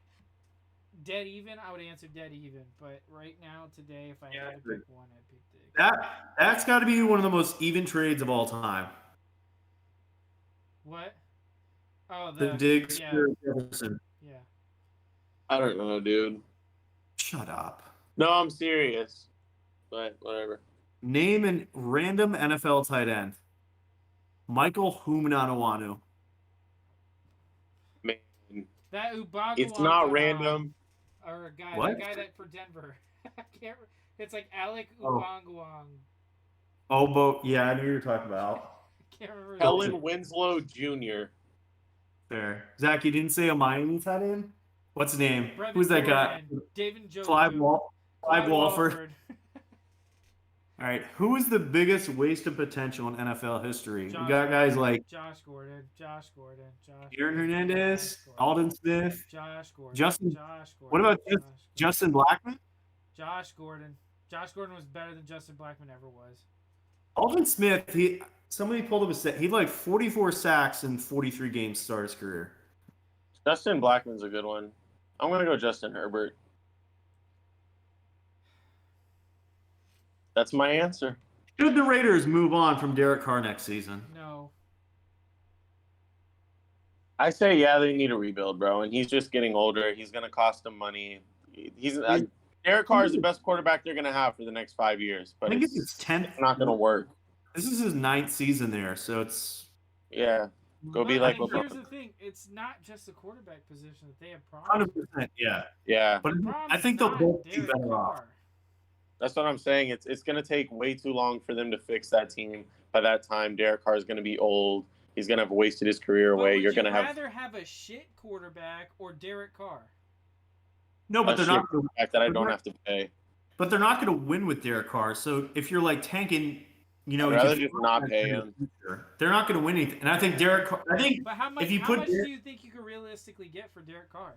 dead even, I would answer dead even. But right now, today, if I had to pick one, I'd pick Diggs. That's got to be one of the most even trades of all time. What? Oh, the Diggs yeah. for Jefferson. Yeah. I don't know, dude. Shut up. No, I'm serious. But whatever. Name a random NFL tight end. Michael Humnanawanu. Man. That Ubangawang. It's not random. Or a guy, what? The guy that for Denver. I can't. It's like Alec Ubangawang. Obo. Yeah, I knew you were talking about. I can't remember. his Helen name. Winslow Jr. There. Zach, you didn't say a Miami tight end? What's his name? Brevin Who's that guy? Jordan, David Njoku. Clive Walford. Walford. All right. Who is the biggest waste of potential in NFL history? Josh We got guys like Josh Gordon. Aaron Hernandez, Josh Gordon, Alden Smith, Josh Gordon. Justin. Josh Gordon. What about Justin Blackman? Josh Gordon. Josh Gordon was better than Justin Blackman ever was. Alden Smith. Somebody pulled up a set. He had like 44 sacks in 43 games to start his career. Justin Blackman's a good one. I'm gonna go Justin Herbert. That's my answer. Should the Raiders move on from Derek Carr next season? No. I say yeah, they need a rebuild, bro. And he's just getting older. He's gonna cost them money. Derek Carr is the best quarterback they're gonna have for the next 5 years. But I think it's his 10th. It's not gonna work. This is his 9th season there, so it's Yeah. Go be like Here's LeBron. the thing: it's not just the quarterback position that they have problems. 100%. Yeah, Yeah. but The problem I is think they'll not both be Derek better off. Carr. That's what I'm saying. It's going to take way too long for them to fix that team. By that time, Derek Carr is going to be old. He's going to have wasted his career But away. would You're going to you have rather have a shit quarterback or Derek Carr? No, but a they're shit not. quarterback that I don't have to pay. But they're not going to win with Derek Carr. So if you're like tanking, I'd rather just not pay him. They're not going to win anything. And I think Derek Carr. But how much? if you How put much Derek- do you think you could realistically get for Derek Carr?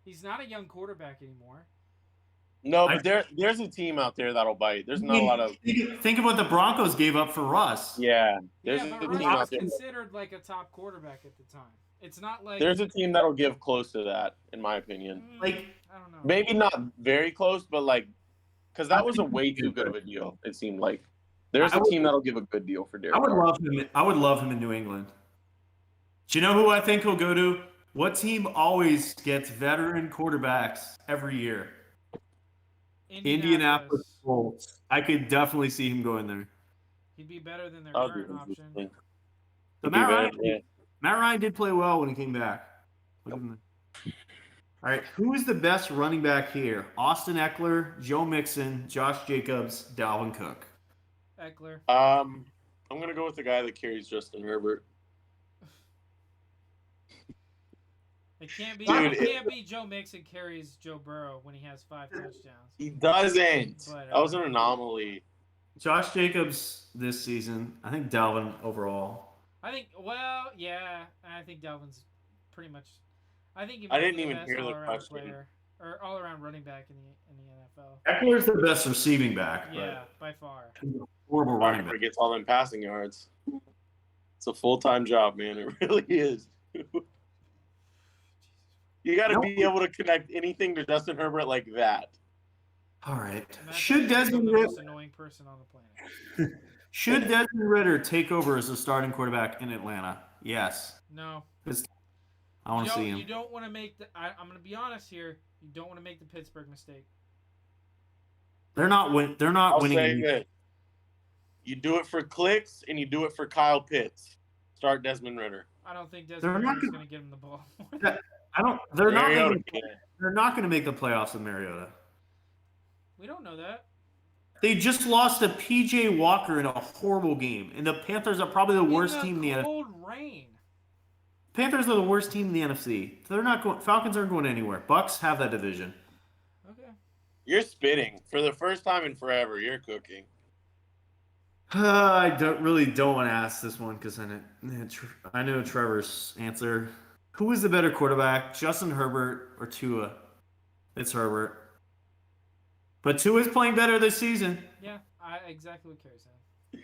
He's not a young quarterback anymore. No, but there's a team out there that'll bite. There's not a lot of Think of what the Broncos gave up for Russ. yeah. There's Yeah, a but team Russ out was there. considered like a top quarterback at the time. It's not like There's a team that'll give close to that, in my opinion. Like, I don't know. Maybe not very close, but like, because that was a way too good of a deal. It seemed like there's a team that'll give a good deal for Derek I would Carr. love him. I would love him in New England. Do you know who I think he'll go to? What team always gets veteran quarterbacks every year? Indianapolis Colts. I could definitely see him going there. He'd be better than their That'd be current option. interesting. So He'd be better, yeah. Matt Ryan did play well when he came back. All right, who is the best running back here? Austin Eckler, Joe Mixon, Josh Jacobs, Dalvin Cook. Eckler. I'm gonna go with the guy that carries Justin Herbert. It can't be. Dude, it can't be Joe Mixon carries Joe Burrow when he has 5 touchdowns. He doesn't. But, That was an anomaly. Josh Jacobs this season. I think Dalvin overall. I think. Well, yeah. I think Dalvin's pretty much. I think he I might didn't be the even best hear the all-around question. player or all-around running back in the NFL. Eckler's the best receiving back. Yeah, by far. But horrible running Running back. gets all them passing yards. It's a full-time job, man. It really is. You got to be able to connect anything to Justin Herbert like that. All right. Matt Should Ryan's Desmond the Ritter, most annoying person on the planet? should Desmond Ritter take over as the starting quarterback in Atlanta? Yes. No. I want to see him. You don't want to make the. I'm going to be honest here. You don't want to make the Pittsburgh mistake. They're not I'll winning. say this. You do it for clicks, and you do it for Kyle Pitts. Start Desmond Ritter. I don't think They're Desmond not Ritter's going to give him the ball. They're not. Mariota Gonna, can. they're not going to make the playoffs with Mariota. We don't know that. They just lost to PJ Walker in a horrible game, and the Panthers are probably the worst team in the NFC. Cold rain. Panthers are the worst team in the NFC. They're not going. Falcons aren't going anywhere. Bucks have that division. Okay. You're spitting for the first time in forever. You're cooking. I don't want to ask this one because I know Trevor's answer. Who is the better quarterback, Justin Herbert or Tua? It's Herbert. But Tua's playing better this season. Yeah, exactly what Kerry said.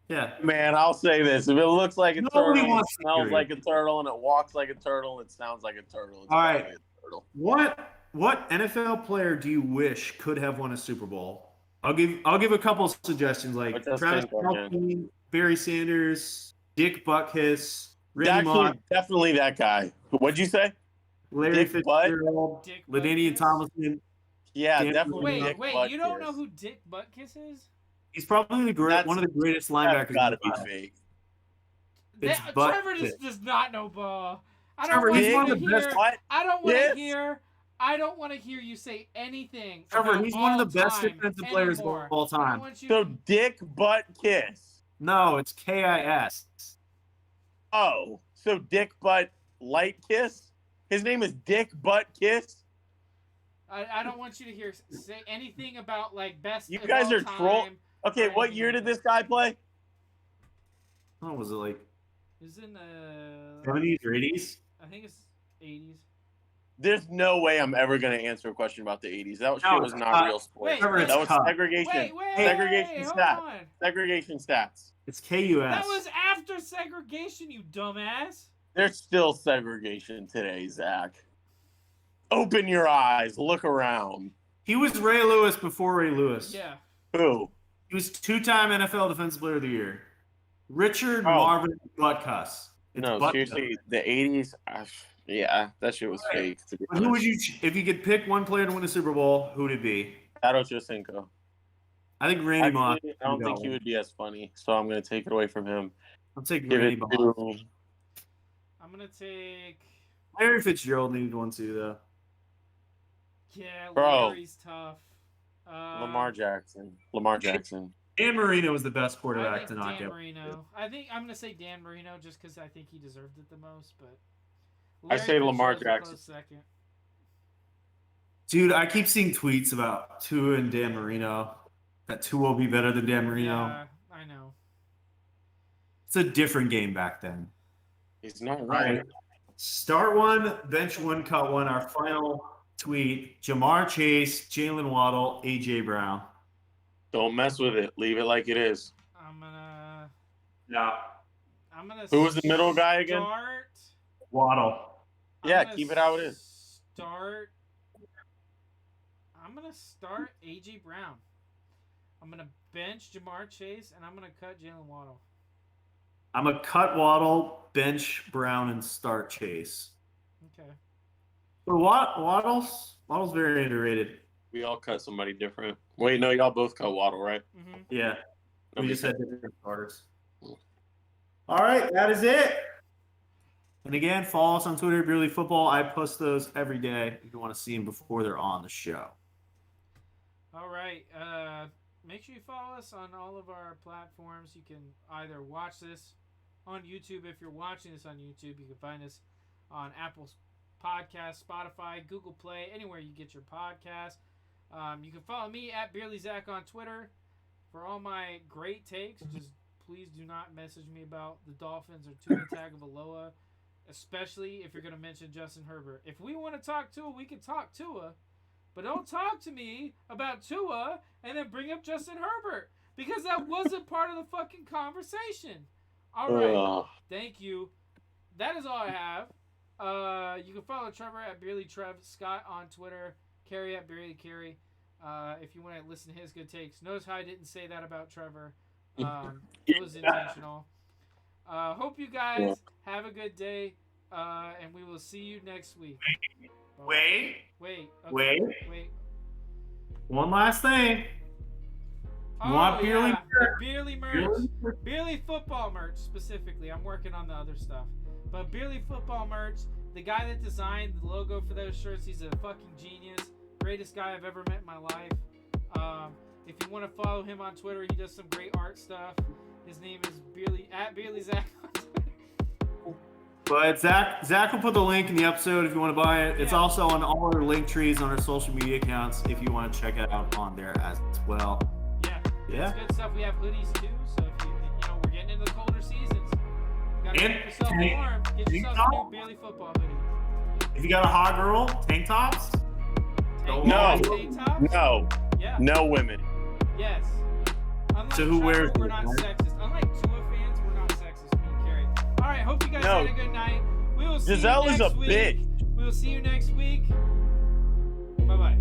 Yeah. Man, I'll say this. If it looks like a Nobody turtle, it wants to smells hear like a turtle, and it walks like a turtle, and it sounds like a turtle, it's All right. probably a turtle. What NFL player do you wish could have won a Super Bowl? I'll give a couple suggestions like What's that Travis stand for, Kelce, Barry Sanders, Dick Butkus, Randy Moss, Definitely that guy. What'd you say? Larry Dick Butt? Fitzgerald, Dick LaDainian Butkus? Tomlinson. Yeah, Damn. definitely. Dick Wait, you don't Butkus. know who Dick Butkus is? He's probably one of the greatest linebackers. That's gotta be in the league. fake. It's Trevor Butkus. just does not know ball. I don't Trevor, want he's one to of the hear. best- What? I don't want Yes. to hear I don't want to hear you say anything. Trevor, about he's one of the best all-time defensive players of anymore. all I don't time. want you So to... Dick Butt Kiss. No, it's KIS. Oh, so Dick Butt Light Kiss? His name is Dick Butt Kiss? I don't want you to say anything about like best. You of guys all are troll. time Okay, or what anything year like did that. this guy play? Oh, was it like It was in the 70s or 80s? I think it's 80s. There's no way I'm ever going to answer a question about the 80s. That shit was not real sports. Wait, Trevor, it's That was cut. segregation. Wait, Segregation hold stats. on. Segregation stats. It's KUS. That was after segregation, you dumbass. There's still segregation today, Zach. Open your eyes. Look around. He was Ray Lewis before Ray Lewis. Yeah. Who? He was 2-time NFL Defensive Player of the Year. Richard Oh. Marvin Buttcuss. It's No, Buttcuss. seriously, the 80s, yeah, that shit was fake. To be But who would honest. you, if you could pick one player to win a Super Bowl, who would it be? Tato Josinko. I think Randy Moss. Actually, I don't think he would be as funny, so I'm going to take it away from him. I'll take Give Randy it Moss. to I'm gonna take. Larry Fitzgerald needed one too, though. Yeah, Bro. Larry's tough. Lamar Jackson. Lamar Jackson. Dan Marino was the best I quarterback think to knock Dan out. Marino. I think I'm gonna say Dan Marino just because I think he deserved it the most. But I say Lamar Fitzgerald's a Jackson. close second. Dude, I keep seeing tweets about Tua and Dan Marino. That Tua will be better than Dan Marino. Yeah, I know. It's a different game back then. He's not All right. right. Start one, bench one, cut one. Our final tweet: Jamar Chase, Jalen Waddle, AJ Brown. Don't mess with it. Leave it like it is. I'm gonna. Yeah. I'm gonna. Who was the middle guy again? Start. Waddle. I'm Yeah, gonna keep it how it is. Start. I'm gonna start AJ Brown. I'm gonna bench Jamar Chase, and I'm gonna cut Jalen Waddle. I'm a cut Waddle, bench Brown, and start Chase. Okay. But Waddle's very underrated. We all cut somebody different. Wait, no, y'all both cut Waddle, right? Mm-hmm. Yeah. We Nobody just cut- had different starters. All right, that is it. And again, follow us on Twitter, Beerly Football. I post those every day if you want to see them before they're on the show. All right. Make sure you follow us on all of our platforms. You can either watch this on YouTube. If you're watching this on YouTube, you can find us on Apple Podcasts, Spotify, Google Play, anywhere you get your podcast. You can follow me at BeerlyZach on Twitter for all my great takes. Just please do not message me about the Dolphins or Tua Tagovailoa, especially if you're going to mention Justin Herbert. If we want to talk Tua, we can talk Tua. But don't talk to me about Tua and then bring up Justin Herbert, because that wasn't part of the fucking conversation. All right. Ugh. Thank you. That is all I have. You can follow Trevor at BeerlyTrev, Scott on Twitter, Kerry at BeerlyKerry. If you want to listen to his good takes. Notice how I didn't say that about Trevor. It was intentional. Hope you guys have a good day, and we will see you next week. Wait. Wait. Wait. One last thing. You want Beerly yeah, merch? the Beerly merch. Beerly football merch specifically. I'm working on the other stuff. But Beerly football merch, the guy that designed the logo for those shirts, he's a fucking genius. Greatest guy I've ever met in my life. If you want to follow him on Twitter, he does some great art stuff. His name is BeerlyZach on Twitter. But Zach will put the link in the episode if you want to buy it. It's Yeah. also on all our link trees on our social media accounts if you want to check it out on there as well. Yeah. It's good stuff. We have hoodies too. So if we're getting into the colder seasons. You gotta And keep yourself warm. Get yourself a new Beerly football hoodie. If you got a hot girl, tank tops. No. Tank tops? No. Yeah. No women. Yes. Unlike So who Trevor, wears we're it, not right? sexist. Unlike Tua fans, we're not sexist. Me and Kerry. All right. Hope you guys No. had a good night. We will see Giselle you is next a week. bitch. We will see you next week. Bye bye.